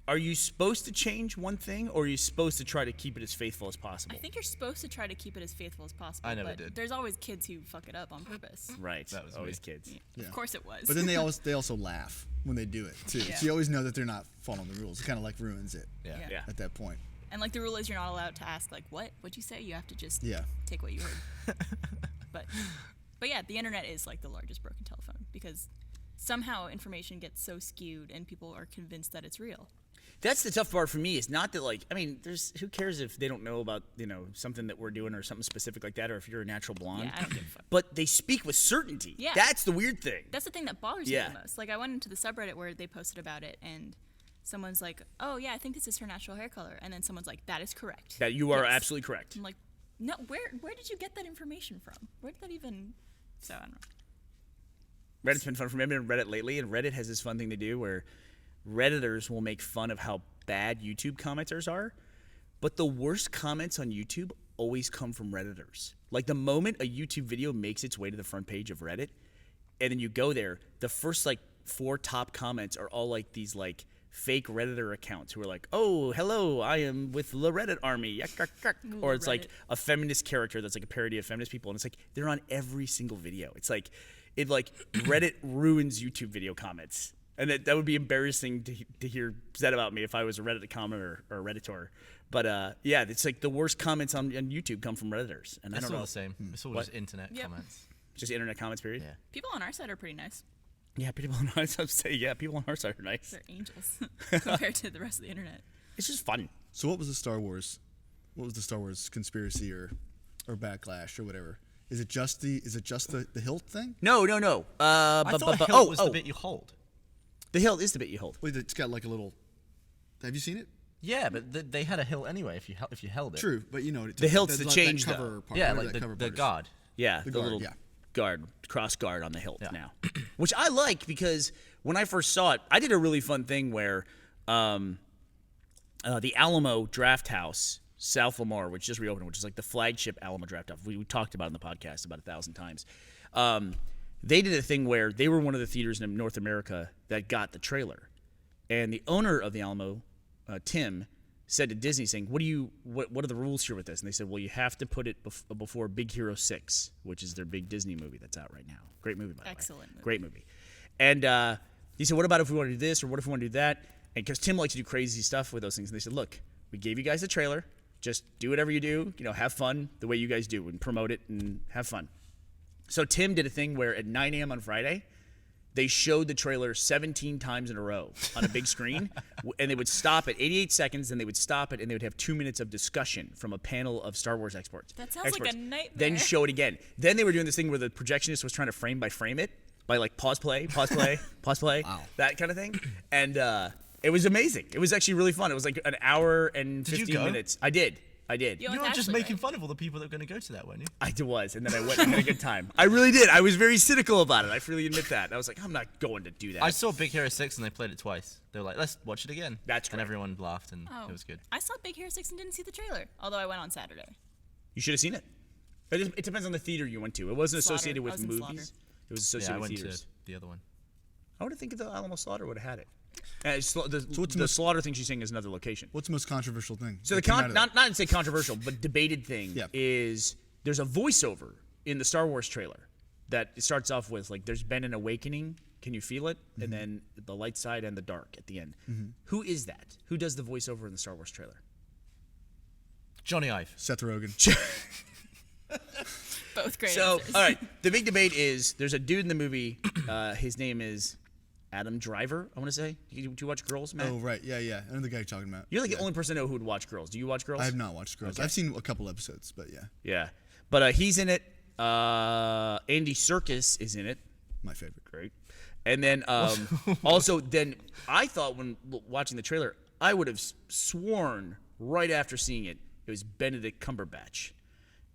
[SPEAKER 1] Are you supposed to change one thing, or are you supposed to try to keep it as faithful as possible?
[SPEAKER 3] I think you're supposed to try to keep it as faithful as possible.
[SPEAKER 2] I never
[SPEAKER 3] but
[SPEAKER 2] did.
[SPEAKER 3] There's always kids who fuck it up on purpose.
[SPEAKER 1] Right.
[SPEAKER 2] That was
[SPEAKER 1] always
[SPEAKER 2] me.
[SPEAKER 1] kids.
[SPEAKER 4] Yeah.
[SPEAKER 3] Of course it was.
[SPEAKER 4] But then they also laugh when they do it too.
[SPEAKER 3] Yeah.
[SPEAKER 4] So you always know that they're not following the rules. It kind of like ruins it
[SPEAKER 2] Yeah.
[SPEAKER 3] Yeah.
[SPEAKER 1] Yeah.
[SPEAKER 4] at that point.
[SPEAKER 3] And like the rule is you're not allowed to ask like what'd you say? You have to just
[SPEAKER 4] Yeah.
[SPEAKER 3] take what you heard. but yeah, the internet is like the largest broken telephone because somehow information gets so skewed and people are convinced that it's real.
[SPEAKER 1] That's the tough part for me. It's not that who cares if they don't know about something that we're doing or something specific like that, or if you're a natural blonde.
[SPEAKER 3] Yeah, I don't give a fuck.
[SPEAKER 1] But they speak with certainty.
[SPEAKER 3] Yeah.
[SPEAKER 1] That's the weird thing.
[SPEAKER 3] That's the thing that bothers
[SPEAKER 1] Yeah.
[SPEAKER 3] me the most. Like I went into the subreddit where they posted about it and someone's like, "Oh yeah, I think this is her natural hair color," and then someone's like, "That is correct."
[SPEAKER 1] That you are
[SPEAKER 3] Yes.
[SPEAKER 1] absolutely correct.
[SPEAKER 3] I'm like, no, where did you get that information from? Where did that even? So I don't know.
[SPEAKER 1] Reddit's been fun for me. I've been on Reddit lately, and Reddit has this fun thing to do where Redditors will make fun of how bad YouTube commenters are, but the worst comments on YouTube always come from Redditors. Like the moment a YouTube video makes its way to the front page of Reddit, and then you go there, the first 4 top comments are all like these fake Redditor accounts who are like, "Oh, hello, I am with the Reddit army," yak, yak, yak. Or it's like
[SPEAKER 3] Reddit.
[SPEAKER 1] a feminist character that's like a parody of feminist people, and it's like they're on every single video. It's like Reddit ruins YouTube video comments. And that would be embarrassing to hear said about me if I was a Reddit commenter or a Redditor. But yeah, it's like the worst comments on YouTube come from Redditors. And I
[SPEAKER 2] It's
[SPEAKER 1] don't
[SPEAKER 2] all
[SPEAKER 1] know.
[SPEAKER 2] the same. It's all
[SPEAKER 1] What?
[SPEAKER 2] just internet
[SPEAKER 3] Yep.
[SPEAKER 2] comments.
[SPEAKER 1] Just internet comments, period?
[SPEAKER 2] Yeah.
[SPEAKER 3] People on our side are pretty nice.
[SPEAKER 1] Yeah, people on our side say, yeah, people on our side are nice.
[SPEAKER 3] They're angels compared to the rest of the internet.
[SPEAKER 1] It's just fun.
[SPEAKER 4] So what was the Star Wars conspiracy or backlash or whatever? Is it just the hilt thing?
[SPEAKER 1] No.
[SPEAKER 2] I thought hilt was the bit you hold.
[SPEAKER 1] The hilt is the bit you hold.
[SPEAKER 4] Wait, it's got like a little. Have you seen it?
[SPEAKER 2] Yeah, but they had a hilt anyway if you held it.
[SPEAKER 4] True, but
[SPEAKER 1] The hilt's the
[SPEAKER 4] that
[SPEAKER 1] change,
[SPEAKER 4] cover
[SPEAKER 1] though.
[SPEAKER 4] part,
[SPEAKER 2] Yeah,
[SPEAKER 4] whatever
[SPEAKER 2] like
[SPEAKER 4] that cover
[SPEAKER 2] the
[SPEAKER 4] part is.
[SPEAKER 2] guard.
[SPEAKER 1] Yeah,
[SPEAKER 4] The
[SPEAKER 1] the
[SPEAKER 4] guard,
[SPEAKER 1] little
[SPEAKER 4] yeah.
[SPEAKER 1] cross guard on the hilt
[SPEAKER 2] Yeah.
[SPEAKER 1] now. Which I like because when I first saw it, I did a really fun thing where the Alamo Draft House, South Lamar, which just reopened, which is like the flagship Alamo Draft House. We talked about it in the podcast about 1,000 times. They did a thing where they were one of the theaters in North America that got the trailer. And the owner of the Alamo, Tim, said to Disney, saying, "What are the rules here with this?" And they said, "Well, you have to put it before Big Hero 6, which is their big Disney movie that's out right now. Great movie, by the way.
[SPEAKER 3] Excellent movie.
[SPEAKER 1] Great movie." And he said, "What about if we want to do this, or what if we want to do that?" And because Tim likes to do crazy stuff with those things, and they said, "Look, we gave you guys the trailer. Just do whatever you do, have fun the way you guys do and promote it and have fun. So Tim did a thing where at 9 a.m. on Friday, they showed the trailer 17 times in a row on a big screen, and they would stop at 88 seconds, and they would stop it, and they would have 2 minutes of discussion from a panel of Star Wars experts.
[SPEAKER 3] That sounds like a nightmare.
[SPEAKER 1] Then show it again. Then they were doing this thing where the projectionist was trying to frame by frame it, by like pause play,
[SPEAKER 4] Wow.
[SPEAKER 1] that kind of thing. And it was amazing. It was actually really fun. It was like an hour and
[SPEAKER 2] Did you
[SPEAKER 1] 15
[SPEAKER 2] go?
[SPEAKER 1] minutes. I did.
[SPEAKER 3] You
[SPEAKER 2] You were
[SPEAKER 3] with
[SPEAKER 2] just
[SPEAKER 3] Ashley,
[SPEAKER 2] making
[SPEAKER 3] right?
[SPEAKER 2] fun of all the people that were going to go to that, weren't you?
[SPEAKER 1] I was, and then I went and had a good time. I really did. I was very cynical about it. I freely admit that. I was like, I'm not going to do that.
[SPEAKER 2] I saw Big Hero 6 and they played it twice. They were like, let's watch it again.
[SPEAKER 1] That's
[SPEAKER 2] And
[SPEAKER 1] great.
[SPEAKER 2] everyone laughed and
[SPEAKER 3] Oh,
[SPEAKER 2] it was good.
[SPEAKER 3] I saw Big Hero 6 and didn't see the trailer, although I went on Saturday.
[SPEAKER 1] You should have seen it. It depends on the theater you went to. It wasn't
[SPEAKER 3] Slaughter.
[SPEAKER 1] associated
[SPEAKER 3] I
[SPEAKER 1] with
[SPEAKER 3] was in
[SPEAKER 1] movies.
[SPEAKER 3] Slaughter.
[SPEAKER 1] It was
[SPEAKER 2] Yeah,
[SPEAKER 1] associated
[SPEAKER 2] I
[SPEAKER 1] with
[SPEAKER 2] went
[SPEAKER 1] theaters.
[SPEAKER 2] to the other one.
[SPEAKER 1] I would have think the Alamo Slaughter would have had it.
[SPEAKER 4] what's
[SPEAKER 1] The
[SPEAKER 4] most-
[SPEAKER 1] Slaughter thing she's saying is another location.
[SPEAKER 4] What's the most controversial thing?
[SPEAKER 1] So
[SPEAKER 4] that
[SPEAKER 1] the
[SPEAKER 4] came out of that?
[SPEAKER 1] not to say controversial, but debated thing
[SPEAKER 4] Yeah.
[SPEAKER 1] is there's a voiceover in the Star Wars trailer that it starts off with like there's been an awakening. Can you feel it? And then the light side and the dark at the end. Who is that? Who does the voiceover in the Star Wars trailer?
[SPEAKER 2] Johnny Ive.
[SPEAKER 4] Seth Rogen.
[SPEAKER 3] Both great
[SPEAKER 1] So,
[SPEAKER 3] answers.
[SPEAKER 1] all right, the big debate is there's a dude in the movie. His name is Adam Driver. I want to say. Do you watch Girls, Matt?
[SPEAKER 4] Oh right, yeah. I know the guy you're talking about.
[SPEAKER 1] You're like
[SPEAKER 4] yeah.
[SPEAKER 1] the only person I know who would watch Girls. Do you watch Girls?
[SPEAKER 4] I have not watched Girls.
[SPEAKER 1] Okay.
[SPEAKER 4] I've seen a couple episodes, but yeah,
[SPEAKER 1] Yeah, but he's in it. Andy Serkis is in it.
[SPEAKER 4] my favorite.
[SPEAKER 1] Great. And then also, then I thought when watching the trailer, I would have sworn right after seeing it, it was Benedict Cumberbatch,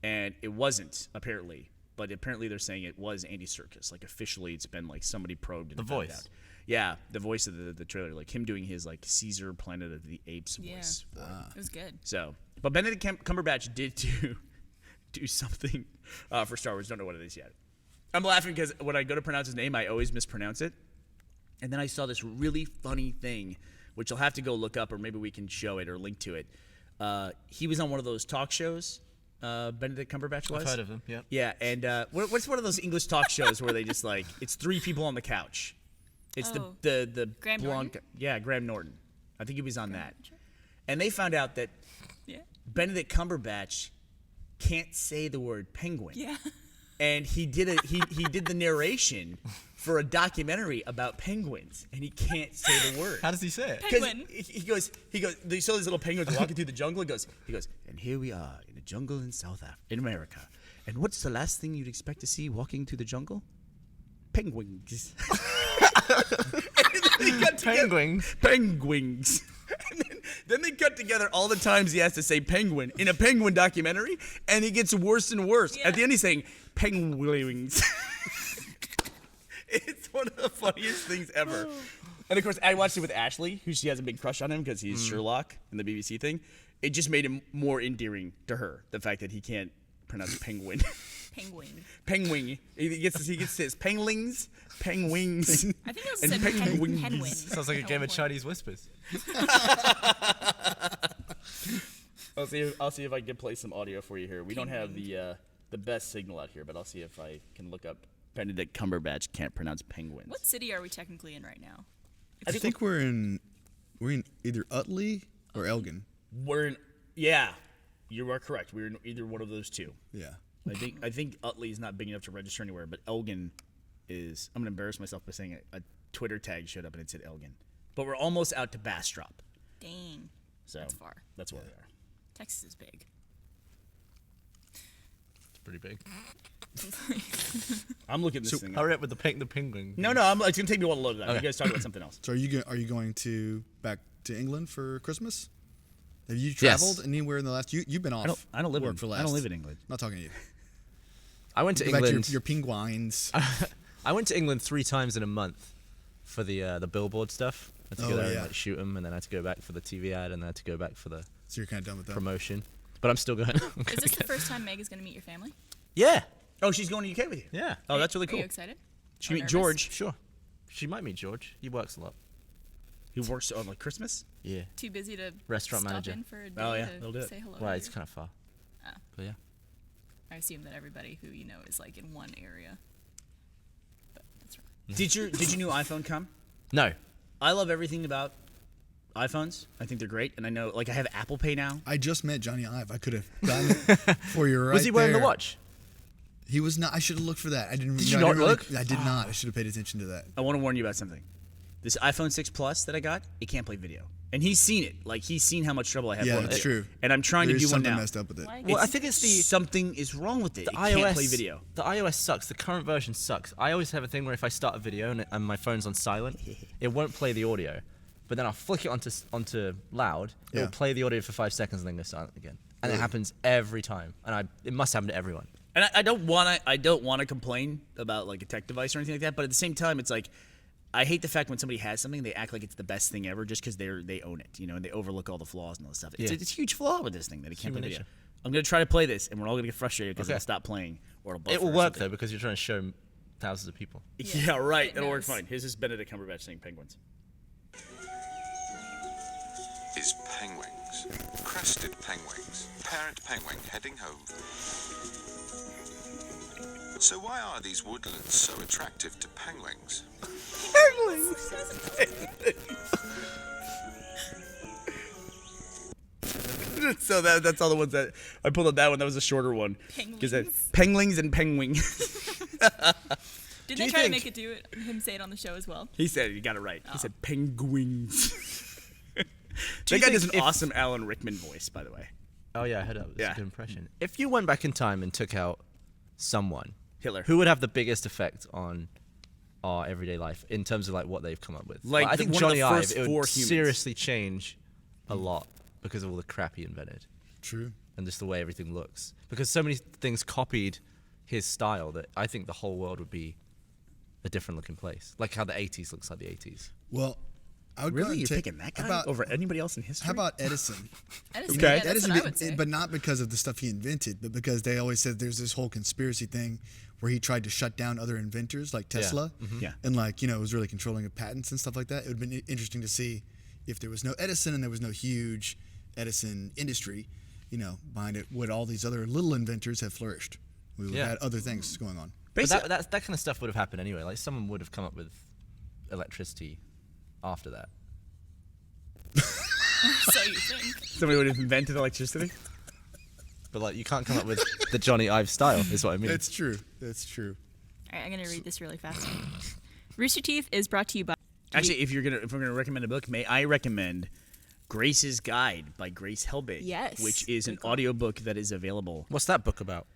[SPEAKER 1] and it wasn't apparently. But apparently they're saying it was Andy Serkis. Like officially, it's been like somebody probed and
[SPEAKER 2] The
[SPEAKER 1] found
[SPEAKER 2] voice.
[SPEAKER 1] out. Yeah, the voice of the trailer, like him doing his like Caesar Planet of the Apes
[SPEAKER 3] Yeah.
[SPEAKER 1] voice. for it.
[SPEAKER 3] It was good.
[SPEAKER 1] So, but Benedict Cumberbatch did do something for Star Wars. Don't know what it is yet. I'm laughing because when I go to pronounce his name, I always mispronounce it. And then I saw this really funny thing, which I'll have to go look up, or maybe we can show it or link to it. He was on one of those talk shows. Benedict Cumberbatch was.
[SPEAKER 2] I've heard of them, yeah.
[SPEAKER 1] Yeah, and what's one of those English talk shows where they just like it's three people on the couch? It's
[SPEAKER 3] Oh.
[SPEAKER 1] the
[SPEAKER 3] Graham
[SPEAKER 1] blonde.
[SPEAKER 3] Norton?
[SPEAKER 1] Yeah, Graham Norton. I think he was on that. And they found out that
[SPEAKER 3] Yeah.
[SPEAKER 1] Benedict Cumberbatch can't say the word penguin.
[SPEAKER 3] Yeah.
[SPEAKER 1] And he did the narration for a documentary about penguins, and he can't say the word.
[SPEAKER 2] How does he say it?
[SPEAKER 1] Because
[SPEAKER 3] Penguin.
[SPEAKER 1] he goes. They saw these little penguins walking through the jungle. He goes, and here we are in a jungle in in America. And what's the last thing you'd expect to see walking through the jungle? Penguins.
[SPEAKER 2] Penguins.
[SPEAKER 1] Penguins. And then they cut together all the times he has to say penguin in a penguin documentary, and he gets worse and worse.
[SPEAKER 3] Yeah.
[SPEAKER 1] At the end, he's saying penguins. It's one of the funniest things ever. And of course, I watched it with Ashley, who she has a big crush on him because he's Sherlock in the BBC thing. It just made him more endearing to her, the fact that he can't pronounce penguin.
[SPEAKER 3] Penguin.
[SPEAKER 1] Penguin. He gets his penglings, penguins.
[SPEAKER 3] I think it was
[SPEAKER 1] And
[SPEAKER 3] said
[SPEAKER 1] penguins.
[SPEAKER 3] penguin.
[SPEAKER 2] Sounds like a game of Chinese whispers.
[SPEAKER 1] I'll see if I can play some audio for you here. We don't have the best signal out here, but I'll see if I can look up Benedict Cumberbatch can't pronounce penguins.
[SPEAKER 3] What city are we technically in right now?
[SPEAKER 4] I think we're in either Utley or Elgin.
[SPEAKER 1] Yeah, you are correct. We're in either one of those two.
[SPEAKER 4] Yeah.
[SPEAKER 1] I think Utley is not big enough to register anywhere, but Elgin is. I'm gonna embarrass myself by saying a Twitter tag showed up and it said Elgin, but we're almost out to Bastrop.
[SPEAKER 3] Dang.
[SPEAKER 1] So
[SPEAKER 3] That's far.
[SPEAKER 1] That's where we are.
[SPEAKER 3] Texas is big.
[SPEAKER 2] It's pretty big.
[SPEAKER 1] I'm looking this thing up.
[SPEAKER 2] Hurry up with the penguin.
[SPEAKER 1] No, it's gonna take me a while to load it up. You guys talk about something else.
[SPEAKER 4] So are you going to back to England for Christmas? Have you traveled anywhere in the last? You've been off.
[SPEAKER 1] I don't live
[SPEAKER 4] work
[SPEAKER 1] in.
[SPEAKER 4] for
[SPEAKER 1] I
[SPEAKER 4] last.
[SPEAKER 1] don't live in England.
[SPEAKER 4] I'm not talking to you.
[SPEAKER 2] I went to
[SPEAKER 4] Go back to
[SPEAKER 2] England.
[SPEAKER 4] your penguins.
[SPEAKER 2] I went to England 3 times in a month for the billboard stuff. I had to go
[SPEAKER 4] Oh,
[SPEAKER 2] there
[SPEAKER 4] yeah.
[SPEAKER 2] and like, shoot them, and then I had to go back for the TV ad, and then I had to go back for the
[SPEAKER 4] So you're kind of done with that.
[SPEAKER 2] promotion. But I'm still going.
[SPEAKER 3] Is this the first time Meg is going to meet your family?
[SPEAKER 2] Yeah.
[SPEAKER 1] Oh, she's going to UK with you.
[SPEAKER 2] Yeah.
[SPEAKER 1] Oh, that's really
[SPEAKER 3] Are
[SPEAKER 1] cool.
[SPEAKER 3] you excited?
[SPEAKER 1] She
[SPEAKER 3] Or
[SPEAKER 1] meet
[SPEAKER 3] nervous?
[SPEAKER 1] George,
[SPEAKER 2] Sure. She might meet George. He works a lot.
[SPEAKER 1] who works on like Christmas.
[SPEAKER 2] Yeah.
[SPEAKER 3] Too busy to
[SPEAKER 2] Restaurant
[SPEAKER 3] stop
[SPEAKER 2] manager.
[SPEAKER 3] in for a day
[SPEAKER 1] Oh, yeah,
[SPEAKER 3] to
[SPEAKER 1] they'll do it.
[SPEAKER 3] say hello.
[SPEAKER 2] Well,
[SPEAKER 3] to
[SPEAKER 2] it's
[SPEAKER 3] you?
[SPEAKER 2] kind of far.
[SPEAKER 3] Oh.
[SPEAKER 2] But yeah.
[SPEAKER 3] I assume that everybody who you know is like in one area. But that's right.
[SPEAKER 1] Did your new iPhone come?
[SPEAKER 2] No.
[SPEAKER 1] I love everything about iPhones. I think they're great, and I know like I have Apple Pay now.
[SPEAKER 4] I just met Johnny Ive. I could have gotten it for you right
[SPEAKER 2] Was he wearing
[SPEAKER 4] there.
[SPEAKER 2] the watch?
[SPEAKER 4] He was not. I should have looked for that. I didn't.
[SPEAKER 2] Did
[SPEAKER 4] no,
[SPEAKER 2] you
[SPEAKER 4] I
[SPEAKER 2] not
[SPEAKER 4] didn't
[SPEAKER 2] look?
[SPEAKER 4] I did not. I should have paid attention to that.
[SPEAKER 1] I want to warn you about something. This iPhone 6 Plus that I got, it can't play video, and he's seen it. Like he's seen how much trouble I have.
[SPEAKER 4] Yeah,
[SPEAKER 1] with
[SPEAKER 4] that's
[SPEAKER 1] it.
[SPEAKER 4] true.
[SPEAKER 1] And I'm trying
[SPEAKER 4] There
[SPEAKER 1] to
[SPEAKER 4] is
[SPEAKER 1] do one
[SPEAKER 4] something
[SPEAKER 1] now.
[SPEAKER 4] messed up with it.
[SPEAKER 3] Why?
[SPEAKER 2] Well, I think it's the
[SPEAKER 1] something is wrong with it. It can't play video.
[SPEAKER 2] The iOS sucks. The current version sucks. I always have a thing where if I start a video and my phone's on silent, it won't play the audio. But then I'll flick it onto loud. It
[SPEAKER 4] Yeah.
[SPEAKER 2] will play the audio for 5 seconds and then go silent again. And it
[SPEAKER 4] Really?
[SPEAKER 2] happens every time. And it must happen to everyone.
[SPEAKER 1] And I don't want to complain about like a tech device or anything like that. But at the same time, it's like I hate the fact when somebody has something, they act like it's the best thing ever just because they own it, you know, and they overlook all the flaws and all this stuff. It's,
[SPEAKER 2] Yeah.
[SPEAKER 1] it's a huge flaw with this thing that it can't play
[SPEAKER 2] human
[SPEAKER 1] video.
[SPEAKER 2] nature.
[SPEAKER 1] I'm gonna try to play this, and we're all gonna get frustrated because
[SPEAKER 2] Okay.
[SPEAKER 1] it'll stop playing or it'll buffer.
[SPEAKER 2] It will
[SPEAKER 1] or
[SPEAKER 2] work
[SPEAKER 1] something.
[SPEAKER 2] though because you're trying to show thousands of people.
[SPEAKER 1] Yeah, right.
[SPEAKER 3] It
[SPEAKER 1] It'll work
[SPEAKER 3] knows.
[SPEAKER 1] fine. His is Benedict Cumberbatch saying penguins.
[SPEAKER 5] Is penguins. Crested penguins. Parent penguin heading home. So why are these woodlands so attractive to penguins?
[SPEAKER 1] So that's all the ones that I pulled up. That one that was a shorter one. Because penguins and penguins.
[SPEAKER 3] Did
[SPEAKER 1] Do
[SPEAKER 3] they
[SPEAKER 1] you
[SPEAKER 3] try to
[SPEAKER 1] think-
[SPEAKER 3] make it do it? Him say it on the show as well?
[SPEAKER 1] He said it. You got it right. He said penguins. That
[SPEAKER 2] you
[SPEAKER 1] guy
[SPEAKER 2] think
[SPEAKER 1] does an
[SPEAKER 2] if-
[SPEAKER 1] awesome Alan Rickman voice, by the way.
[SPEAKER 2] Oh yeah, I heard that. It was
[SPEAKER 1] Yeah.
[SPEAKER 2] a good impression. If you went back in time and took out someone,
[SPEAKER 1] Hitler.
[SPEAKER 2] who would have the biggest effect on our everyday life in terms of like what they've come up with?
[SPEAKER 1] Like,
[SPEAKER 2] I think
[SPEAKER 1] one of the
[SPEAKER 2] Johnny Ive,
[SPEAKER 1] first
[SPEAKER 2] it would
[SPEAKER 1] 4 humans.
[SPEAKER 2] seriously change a lot because of all the crap he invented
[SPEAKER 4] True.
[SPEAKER 2] and just the way everything looks. Because so many things copied his style that I think the whole world would be a different looking place. Like how the 80s looks like the 80s.
[SPEAKER 4] Well, I would go
[SPEAKER 1] Really?
[SPEAKER 4] and
[SPEAKER 1] You're
[SPEAKER 4] take-
[SPEAKER 1] picking that
[SPEAKER 4] how
[SPEAKER 1] guy
[SPEAKER 4] about-
[SPEAKER 1] over anybody else in history?
[SPEAKER 4] How about Edison?
[SPEAKER 3] Edison,
[SPEAKER 1] Okay.
[SPEAKER 3] yeah, that's
[SPEAKER 4] Edison,
[SPEAKER 3] what I would say.
[SPEAKER 4] but not because of the stuff he invented, but because they always said there's this whole conspiracy thing where he tried to shut down other inventors like Tesla.
[SPEAKER 1] Yeah.
[SPEAKER 4] And like, you know, was really controlling of patents and stuff like that. It would have been interesting to see if there was no Edison and there was no huge Edison industry, you know, behind it, would all these other little inventors have flourished? We would have
[SPEAKER 2] Yeah.
[SPEAKER 4] had other things going on.
[SPEAKER 2] But
[SPEAKER 1] Basically-
[SPEAKER 2] that kind of stuff would have happened anyway. Like someone would have come up with electricity after that.
[SPEAKER 3] So you think?
[SPEAKER 1] Somebody would have invented electricity?
[SPEAKER 2] But like you can't come up with the Johnny Ive style, is what I mean.
[SPEAKER 4] It's true. That's true.
[SPEAKER 3] All right, I'm gonna read this really fast. Rooster Teeth is brought to you by.
[SPEAKER 1] Actually, if we're gonna recommend a book, may I recommend Grace's Guide by Grace Helbig?
[SPEAKER 3] Yes.
[SPEAKER 1] Which is an
[SPEAKER 3] Good call.
[SPEAKER 1] audiobook that is available.
[SPEAKER 2] What's that book about?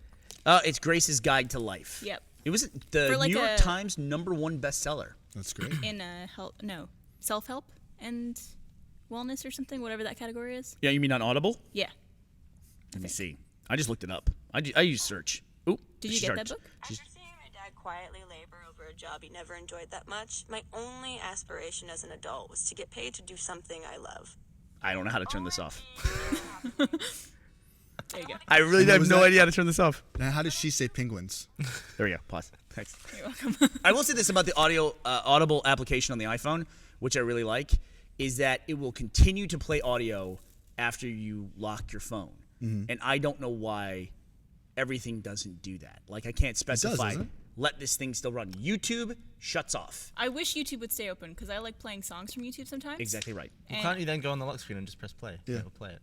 [SPEAKER 1] It's Grace's Guide to Life.
[SPEAKER 3] Yep.
[SPEAKER 1] It was the
[SPEAKER 3] For like
[SPEAKER 1] New York
[SPEAKER 3] a-
[SPEAKER 1] Times #1 bestseller.
[SPEAKER 4] That's great.
[SPEAKER 3] In self-help and wellness or something, whatever that category is.
[SPEAKER 1] Yeah, you mean on Audible?
[SPEAKER 3] Yeah.
[SPEAKER 1] Let me see. I just looked it up. I use search. Ooh,
[SPEAKER 3] Did you
[SPEAKER 1] she
[SPEAKER 3] get that
[SPEAKER 1] charged.
[SPEAKER 3] book?
[SPEAKER 6] After seeing my dad quietly labor over a job he never enjoyed that much, my only aspiration as an adult was to get paid to do something I love.
[SPEAKER 1] I don't know how to turn this off.
[SPEAKER 3] There you go.
[SPEAKER 1] I really
[SPEAKER 4] And what
[SPEAKER 1] have
[SPEAKER 4] was
[SPEAKER 1] no
[SPEAKER 4] that?
[SPEAKER 1] idea how to turn this off.
[SPEAKER 4] Now, how does she say penguins?
[SPEAKER 1] There we go. Pause. Thanks.
[SPEAKER 3] You're welcome.
[SPEAKER 1] I will say this about the Audible application on the iPhone, which I really like, is that it will continue to play audio after you lock your phone. And I don't know why everything doesn't do that. Like I can't specify.
[SPEAKER 4] doesn't it?
[SPEAKER 1] Let this thing still run. YouTube shuts off.
[SPEAKER 3] I wish YouTube would stay open because I like playing songs from YouTube sometimes.
[SPEAKER 1] Exactly right.
[SPEAKER 2] Well,
[SPEAKER 3] And
[SPEAKER 2] can't you then go on the lock screen and just press play?
[SPEAKER 4] Yeah.
[SPEAKER 2] It'll play it.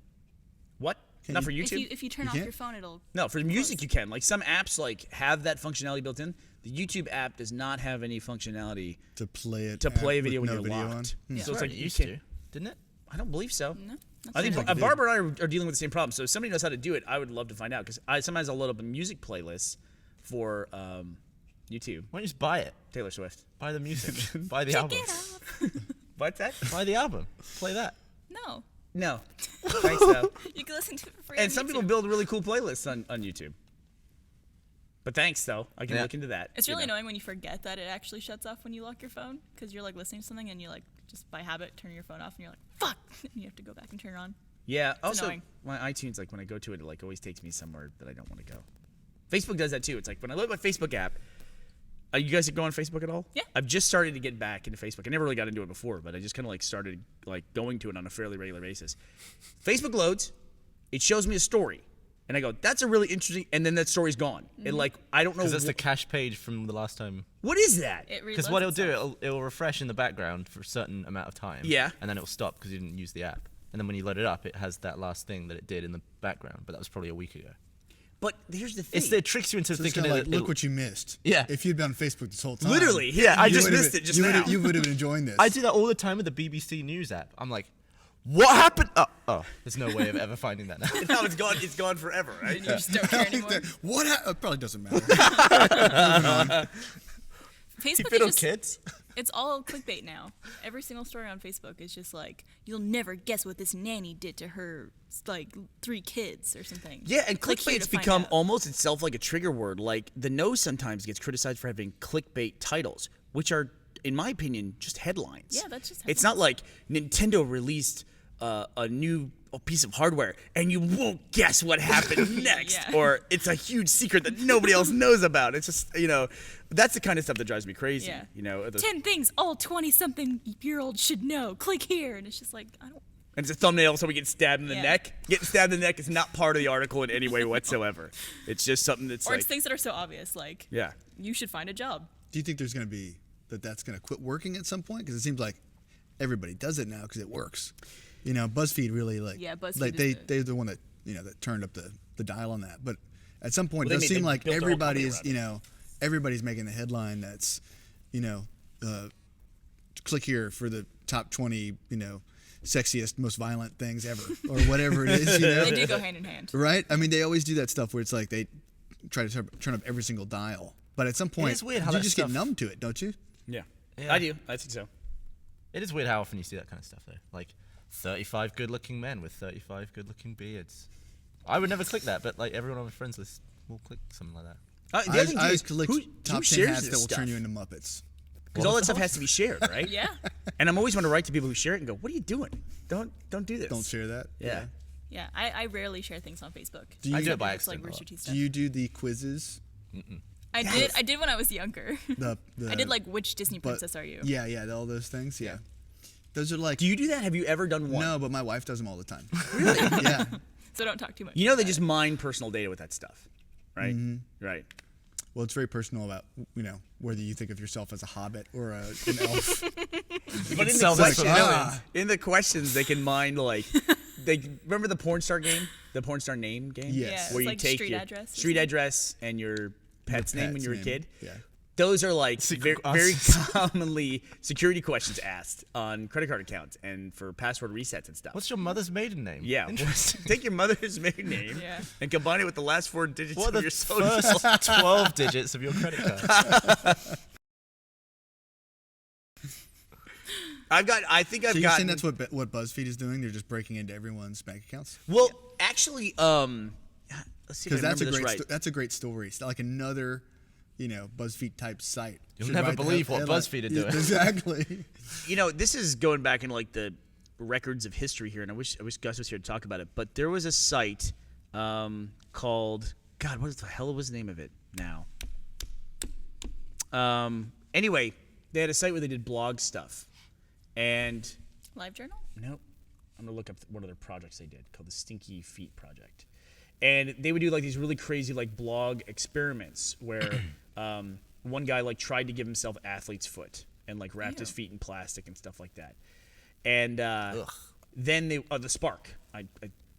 [SPEAKER 1] What? Not for YouTube?
[SPEAKER 3] If you turn
[SPEAKER 4] You
[SPEAKER 3] off
[SPEAKER 4] can't?
[SPEAKER 3] your phone, it'll.
[SPEAKER 1] No, for music you can. Like some apps like have that functionality built in. The YouTube app does not have any functionality
[SPEAKER 4] To play it.
[SPEAKER 1] to play a
[SPEAKER 4] with
[SPEAKER 1] video when
[SPEAKER 4] no
[SPEAKER 1] you're
[SPEAKER 4] video
[SPEAKER 1] locked.
[SPEAKER 4] on?
[SPEAKER 1] So it's like
[SPEAKER 2] it
[SPEAKER 1] you
[SPEAKER 2] used
[SPEAKER 1] can't.
[SPEAKER 2] to, didn't it?
[SPEAKER 1] I don't believe so.
[SPEAKER 3] No.
[SPEAKER 1] I think
[SPEAKER 4] like it did.
[SPEAKER 1] Barbara and I are dealing with the same problem. So if somebody knows how to do it, I would love to find out because sometimes I'll load up a music playlist for YouTube.
[SPEAKER 2] Why don't you just buy it?
[SPEAKER 1] Taylor Swift.
[SPEAKER 2] Buy the music. Buy the album.
[SPEAKER 1] What's that?
[SPEAKER 2] Buy the album. Play that.
[SPEAKER 3] No.
[SPEAKER 1] No. Thanks though.
[SPEAKER 3] You can listen to it for free.
[SPEAKER 1] And
[SPEAKER 3] on
[SPEAKER 1] some people
[SPEAKER 3] YouTube.
[SPEAKER 1] build really cool playlists on YouTube. But thanks though. I can
[SPEAKER 2] Yeah.
[SPEAKER 1] look into that.
[SPEAKER 3] It's
[SPEAKER 1] you
[SPEAKER 3] really
[SPEAKER 1] know.
[SPEAKER 3] annoying when you forget that it actually shuts off when you lock your phone because you're like listening to something and you like just by habit turn your phone off and you're like fuck and you have to go back and turn it on.
[SPEAKER 1] Yeah. Also,
[SPEAKER 3] annoying.
[SPEAKER 1] my iTunes, like when I go to it, it like always takes me somewhere that I don't want to go. Facebook does that too. It's like when I load my Facebook app. You guys go on Facebook at all?
[SPEAKER 3] Yeah.
[SPEAKER 1] I've just started to get back into Facebook. I never really got into it before, but I just kind of like started like going to it on a fairly regular basis. Facebook loads, it shows me a story, and I go, "That's a really interesting," and then that story's gone. And like I don't know.
[SPEAKER 2] Because that's the cache page from the last time.
[SPEAKER 1] What is that?
[SPEAKER 3] It
[SPEAKER 2] Because
[SPEAKER 3] reloads
[SPEAKER 2] what it'll do,
[SPEAKER 3] itself.
[SPEAKER 2] it'll refresh in the background for a certain amount of time.
[SPEAKER 1] Yeah.
[SPEAKER 2] And then it'll stop because you didn't use the app. And then when you load it up, it has that last thing that it did in the background, but that was probably a week ago.
[SPEAKER 1] But here's the thing.
[SPEAKER 2] It tricks you into
[SPEAKER 4] So it's
[SPEAKER 2] thinking
[SPEAKER 4] kinda
[SPEAKER 2] that
[SPEAKER 4] like, look what you missed.
[SPEAKER 2] Yeah.
[SPEAKER 4] If you'd been on Facebook this whole time.
[SPEAKER 1] Literally.
[SPEAKER 2] Yeah, I
[SPEAKER 1] you
[SPEAKER 2] just
[SPEAKER 1] missed it just
[SPEAKER 4] you
[SPEAKER 1] now.
[SPEAKER 4] You would have been enjoying this.
[SPEAKER 2] I do that all the time with the BBC News app. I'm like, what happened? Oh, there's no way of ever finding that now.
[SPEAKER 1] No, it's gone. It's gone forever, right?
[SPEAKER 3] You just don't care anymore.
[SPEAKER 4] What? It probably doesn't matter.
[SPEAKER 3] Facebook is just,
[SPEAKER 2] kids?
[SPEAKER 3] it's all clickbait now. Every single story on Facebook is just like, you'll never guess what this nanny did to her, like, 3 kids or something.
[SPEAKER 1] Yeah, and
[SPEAKER 3] Click here
[SPEAKER 1] clickbait's
[SPEAKER 3] to find
[SPEAKER 1] become
[SPEAKER 3] out.
[SPEAKER 1] almost itself like a trigger word. Like, the Nose sometimes gets criticized for having clickbait titles, which are, in my opinion, just headlines.
[SPEAKER 3] Yeah, that's just
[SPEAKER 1] It's not like Nintendo released a new piece of hardware and you won't guess what happened next,
[SPEAKER 3] Yeah.
[SPEAKER 1] or it's a huge secret that nobody else knows about. It's just, that's the kind of stuff that drives me crazy.
[SPEAKER 3] Yeah. 10 things all 20-something-year-olds should know. Click here. And it's just like, I don't...
[SPEAKER 1] And it's a thumbnail so we get stabbed in the
[SPEAKER 3] Yeah.
[SPEAKER 1] neck. Getting stabbed in the neck is not part of the article in any way whatsoever. It's just something that's
[SPEAKER 3] Or
[SPEAKER 1] like,
[SPEAKER 3] it's things that are so obvious, like,
[SPEAKER 1] yeah.
[SPEAKER 3] you should find a job.
[SPEAKER 4] Do you think there's going to be that's going to quit working at some point? Because it seems like everybody does it now because it works. BuzzFeed really
[SPEAKER 3] Yeah, BuzzFeed
[SPEAKER 4] like
[SPEAKER 3] is
[SPEAKER 4] they're the one that that turned up the dial on that. But at some point,
[SPEAKER 1] Well,
[SPEAKER 4] it does
[SPEAKER 1] they
[SPEAKER 4] seem like
[SPEAKER 1] built a whole company
[SPEAKER 4] everybody's
[SPEAKER 1] around
[SPEAKER 4] everybody's making the headline that's click here for the top 20 sexiest, most violent things ever, or whatever it is.
[SPEAKER 3] They do go hand in hand.
[SPEAKER 4] Right? I mean, they always do that stuff where it's like they try to turn up every single dial. But at some point,
[SPEAKER 2] is weird how
[SPEAKER 4] you
[SPEAKER 2] that
[SPEAKER 4] just
[SPEAKER 2] stuff-
[SPEAKER 4] get numb to it, don't you?
[SPEAKER 1] Yeah.
[SPEAKER 2] Yeah.
[SPEAKER 1] I do. I think so.
[SPEAKER 2] It is weird how often you see that kind of stuff, though. Like, 35 good-looking men with 35 good-looking beards. I would never click that, but, like, everyone on my friends list will click something like that.
[SPEAKER 1] The other thing
[SPEAKER 4] I
[SPEAKER 1] is,
[SPEAKER 4] collect
[SPEAKER 1] who
[SPEAKER 4] top 10
[SPEAKER 1] shares
[SPEAKER 4] hats
[SPEAKER 1] this
[SPEAKER 4] that will
[SPEAKER 1] stuff?
[SPEAKER 4] turn you into Muppets.
[SPEAKER 1] Because all that stuff has to be shared, right?
[SPEAKER 3] Yeah.
[SPEAKER 1] And I'm always want to write to people who share it and go, "What are you doing? Don't do this.
[SPEAKER 4] Don't share that.
[SPEAKER 1] Yeah.
[SPEAKER 3] Yeah, I rarely share things on Facebook.
[SPEAKER 4] Do you- I
[SPEAKER 2] do it by
[SPEAKER 3] It's like
[SPEAKER 2] accident a
[SPEAKER 3] Rooster
[SPEAKER 2] lot.
[SPEAKER 3] Teeth
[SPEAKER 4] Do
[SPEAKER 3] stuff.
[SPEAKER 4] you do the quizzes?
[SPEAKER 3] I did when I was younger.
[SPEAKER 4] The
[SPEAKER 3] I did like, which Disney
[SPEAKER 4] but-
[SPEAKER 3] princess are you?
[SPEAKER 4] Yeah, all those things. Yeah. Those are like.
[SPEAKER 1] Do you do that? Have you ever done one?
[SPEAKER 4] No, but my wife does them all the time. Really? Yeah.
[SPEAKER 3] So don't talk too much.
[SPEAKER 1] You know they
[SPEAKER 3] about
[SPEAKER 1] just
[SPEAKER 3] it.
[SPEAKER 1] mine personal data with that stuff, right?
[SPEAKER 4] Mm-hmm.
[SPEAKER 1] Right.
[SPEAKER 4] Well, it's very personal about whether you think of yourself as a hobbit or an elf.
[SPEAKER 1] But
[SPEAKER 2] sell this for
[SPEAKER 4] millions.
[SPEAKER 1] in the questions, they can mine like they remember the porn star game, the porn star name game.
[SPEAKER 4] Yes.
[SPEAKER 3] Yeah,
[SPEAKER 1] Where
[SPEAKER 3] it's
[SPEAKER 1] you
[SPEAKER 3] like
[SPEAKER 1] take
[SPEAKER 3] street
[SPEAKER 1] your
[SPEAKER 3] address or
[SPEAKER 1] street
[SPEAKER 3] something.
[SPEAKER 1] address and your pet's name when you were a
[SPEAKER 4] Pet's
[SPEAKER 1] kid.
[SPEAKER 4] name. Yeah.
[SPEAKER 1] Those are like
[SPEAKER 2] Secret
[SPEAKER 1] very
[SPEAKER 2] classes.
[SPEAKER 1] commonly security questions asked on credit card accounts and for password resets and stuff.
[SPEAKER 2] What's your mother's maiden name?
[SPEAKER 1] Yeah,
[SPEAKER 2] Interesting.
[SPEAKER 1] take your mother's maiden name
[SPEAKER 3] Yeah.
[SPEAKER 1] and combine it with the last 4 digits
[SPEAKER 2] What
[SPEAKER 1] of
[SPEAKER 2] are
[SPEAKER 1] your
[SPEAKER 2] the
[SPEAKER 1] social.
[SPEAKER 2] first 12 digits of your credit card?
[SPEAKER 1] I think I've
[SPEAKER 4] So you're
[SPEAKER 1] gotten.
[SPEAKER 4] saying that's what BuzzFeed is doing? They're just breaking into everyone's bank accounts?
[SPEAKER 1] Well, actually, let's see if I
[SPEAKER 4] Because that's
[SPEAKER 1] remember
[SPEAKER 4] a
[SPEAKER 1] this
[SPEAKER 4] great
[SPEAKER 1] right.
[SPEAKER 4] that's a great story. It's like another, BuzzFeed type site.
[SPEAKER 2] You'll
[SPEAKER 4] Should
[SPEAKER 2] never
[SPEAKER 4] write that
[SPEAKER 2] believe what
[SPEAKER 4] headline.
[SPEAKER 2] BuzzFeed are
[SPEAKER 4] Yeah,
[SPEAKER 2] doing.
[SPEAKER 4] Exactly.
[SPEAKER 1] This is going back in like the records of history here, and I wish Gus was here to talk about it. But there was a site called what the hell was the name of it now? Anyway, they had a site where they did blog stuff, and
[SPEAKER 3] Live journal?
[SPEAKER 1] nope, I'm gonna look up one of their projects they did called the Stinky Feet Project, and they would do like these really crazy like blog experiments where one guy like tried to give himself athlete's foot and like wrapped his feet in plastic and stuff like that, and then the Spark.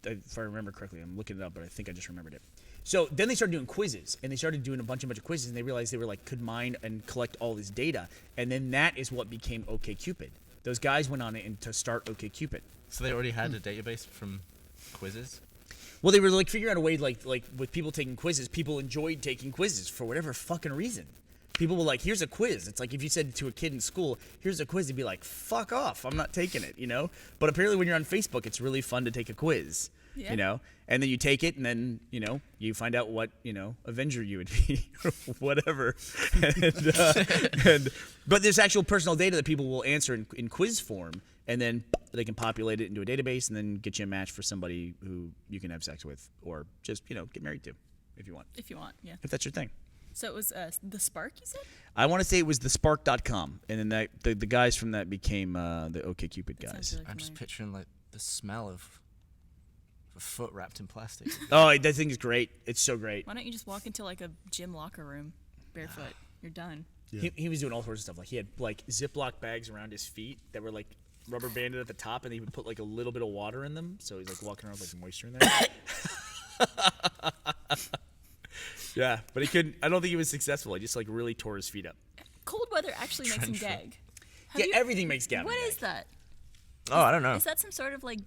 [SPEAKER 1] If I remember correctly, I'm looking it up, but I think I just remembered it. So then they started doing quizzes, and they started doing a bunch of quizzes, and they realized they were like could mine and collect all this data, and then that is what became OKCupid. Those guys went on it and to start OKCupid.
[SPEAKER 2] So they already had a database from quizzes?
[SPEAKER 1] Well, they were like figuring out a way like with people taking quizzes, people enjoyed taking quizzes for whatever fucking reason. People were like, here's a quiz. It's like if you said to a kid in school, here's a quiz, they'd be like, fuck off, I'm not taking it, But apparently when you're on Facebook, it's really fun to take a quiz,
[SPEAKER 3] Yeah.
[SPEAKER 1] And then you take it and then, you find out what, Avenger you would be or whatever. But there's actual personal data that people will answer in quiz form, and then they can populate it into a database and then get you a match for somebody who you can have sex with or just, get married to if you want,
[SPEAKER 3] If you want, yeah.
[SPEAKER 1] if that's your thing.
[SPEAKER 3] So it was the Spark, you said?
[SPEAKER 1] I want to say it was thespark.com, and then the guys from that became the OKCupid
[SPEAKER 3] That sounds
[SPEAKER 1] guys.
[SPEAKER 3] really
[SPEAKER 2] I'm just
[SPEAKER 3] familiar.
[SPEAKER 2] picturing like the smell of a foot wrapped in plastic.
[SPEAKER 1] Oh, that thing is great. It's so great.
[SPEAKER 3] Why don't you just walk into like a gym locker room barefoot? You're done.
[SPEAKER 4] Yeah.
[SPEAKER 1] He was doing all sorts of stuff. Like he had like Ziploc bags around his feet that were like rubber banded at the top, and he would put like a little bit of water in them, so he's like walking around with like moisture in there. Yeah, but he couldn't. I don't think he was successful. He just like really tore his feet up.
[SPEAKER 3] Cold weather actually makes him gag. Have
[SPEAKER 1] Yeah,
[SPEAKER 3] you-
[SPEAKER 1] everything makes Gavin.
[SPEAKER 3] What
[SPEAKER 1] gag.
[SPEAKER 3] is that?
[SPEAKER 2] Oh, I don't know.
[SPEAKER 3] Is that some sort of like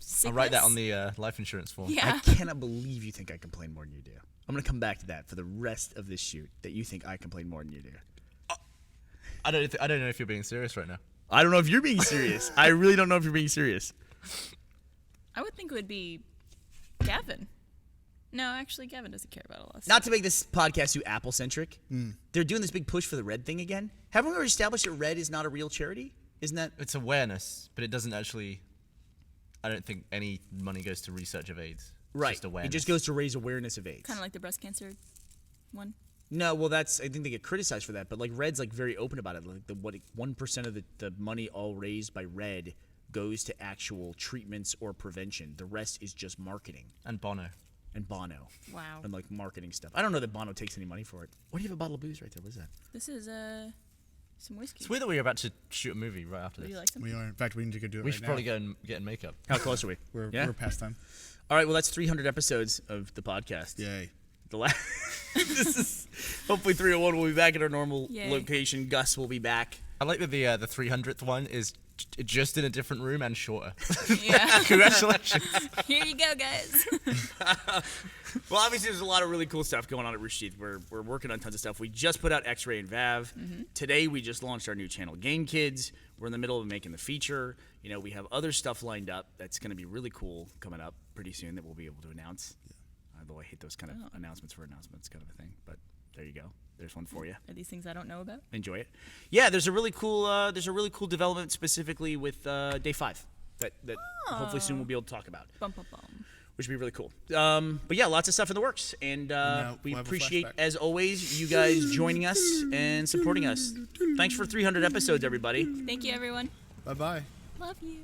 [SPEAKER 3] sickness?
[SPEAKER 2] I'll write that on the life insurance form.
[SPEAKER 3] Yeah.
[SPEAKER 1] I cannot believe you think I complain more than you do. I'm gonna come back to that for the rest of this shoot. That you think I complain more than you do.
[SPEAKER 2] I don't know if you're being serious right now.
[SPEAKER 1] I don't know if you're being serious. I really don't know if you're being serious.
[SPEAKER 3] I would think it would be Gavin. No, actually, Gavin doesn't care about all this.
[SPEAKER 1] Not to make this podcast too Apple centric. They're doing this big push for the Red thing again. Haven't we already established that Red is not a real charity? Isn't that?
[SPEAKER 2] It's awareness, but it doesn't actually. I don't think any money goes to research of AIDS. It's
[SPEAKER 1] Right.
[SPEAKER 2] Just awareness.
[SPEAKER 1] It just goes to raise awareness of AIDS.
[SPEAKER 3] Kind of like the breast cancer one.
[SPEAKER 1] No, well, I think they get criticized for that. But like Red's like very open about it. Like 1% of the money all raised by Red goes to actual treatments or prevention. The rest is just marketing
[SPEAKER 2] And Bono.
[SPEAKER 1] and Bono
[SPEAKER 3] Wow.
[SPEAKER 1] and like marketing stuff. I don't know that Bono takes any money for it. Why do you have a bottle of booze right there? What is that?
[SPEAKER 3] This is some whiskey.
[SPEAKER 2] It's weird that we're about to shoot a movie right after
[SPEAKER 3] Would
[SPEAKER 2] this.
[SPEAKER 3] you like some?
[SPEAKER 4] We are. In fact, we need to go do it
[SPEAKER 2] We
[SPEAKER 4] right
[SPEAKER 2] should
[SPEAKER 4] now.
[SPEAKER 2] probably go and get in makeup.
[SPEAKER 1] How close are we?
[SPEAKER 4] We're past time.
[SPEAKER 1] All right. Well, that's 300 episodes of the podcast.
[SPEAKER 4] Yay.
[SPEAKER 1] The last. This is hopefully 301. We'll be back at our normal
[SPEAKER 3] Yay.
[SPEAKER 1] location. Gus will be back.
[SPEAKER 2] I like that the 300th one is just in a different room and shorter.
[SPEAKER 3] Yeah.
[SPEAKER 2] Congratulations.
[SPEAKER 3] Here you go, guys.
[SPEAKER 1] Well, obviously, there's a lot of really cool stuff going on at Rooster Teeth. We're working on tons of stuff. We just put out X-Ray and Vav. Today, we just launched our new channel, Game Kids. We're in the middle of making the feature. You know, we have other stuff lined up that's going to be really cool coming up pretty soon that we'll be able to announce. Although I hate those kind of announcements for announcements kind of a thing. But there you go. There's one for you.
[SPEAKER 3] Are these things I don't know about?
[SPEAKER 1] Enjoy it. Yeah, there's a really cool development specifically with Day 5 that hopefully soon we'll be able to talk about.
[SPEAKER 3] Bum, bum, bum.
[SPEAKER 1] Which would be really cool. But yeah, lots of stuff in the works. And
[SPEAKER 4] now
[SPEAKER 1] we
[SPEAKER 4] we'll have a
[SPEAKER 1] appreciate,
[SPEAKER 4] flashback.
[SPEAKER 1] as always, you guys joining us and supporting us. Thanks for 300 episodes, everybody.
[SPEAKER 3] Thank you, everyone.
[SPEAKER 4] Bye-bye.
[SPEAKER 3] Love you.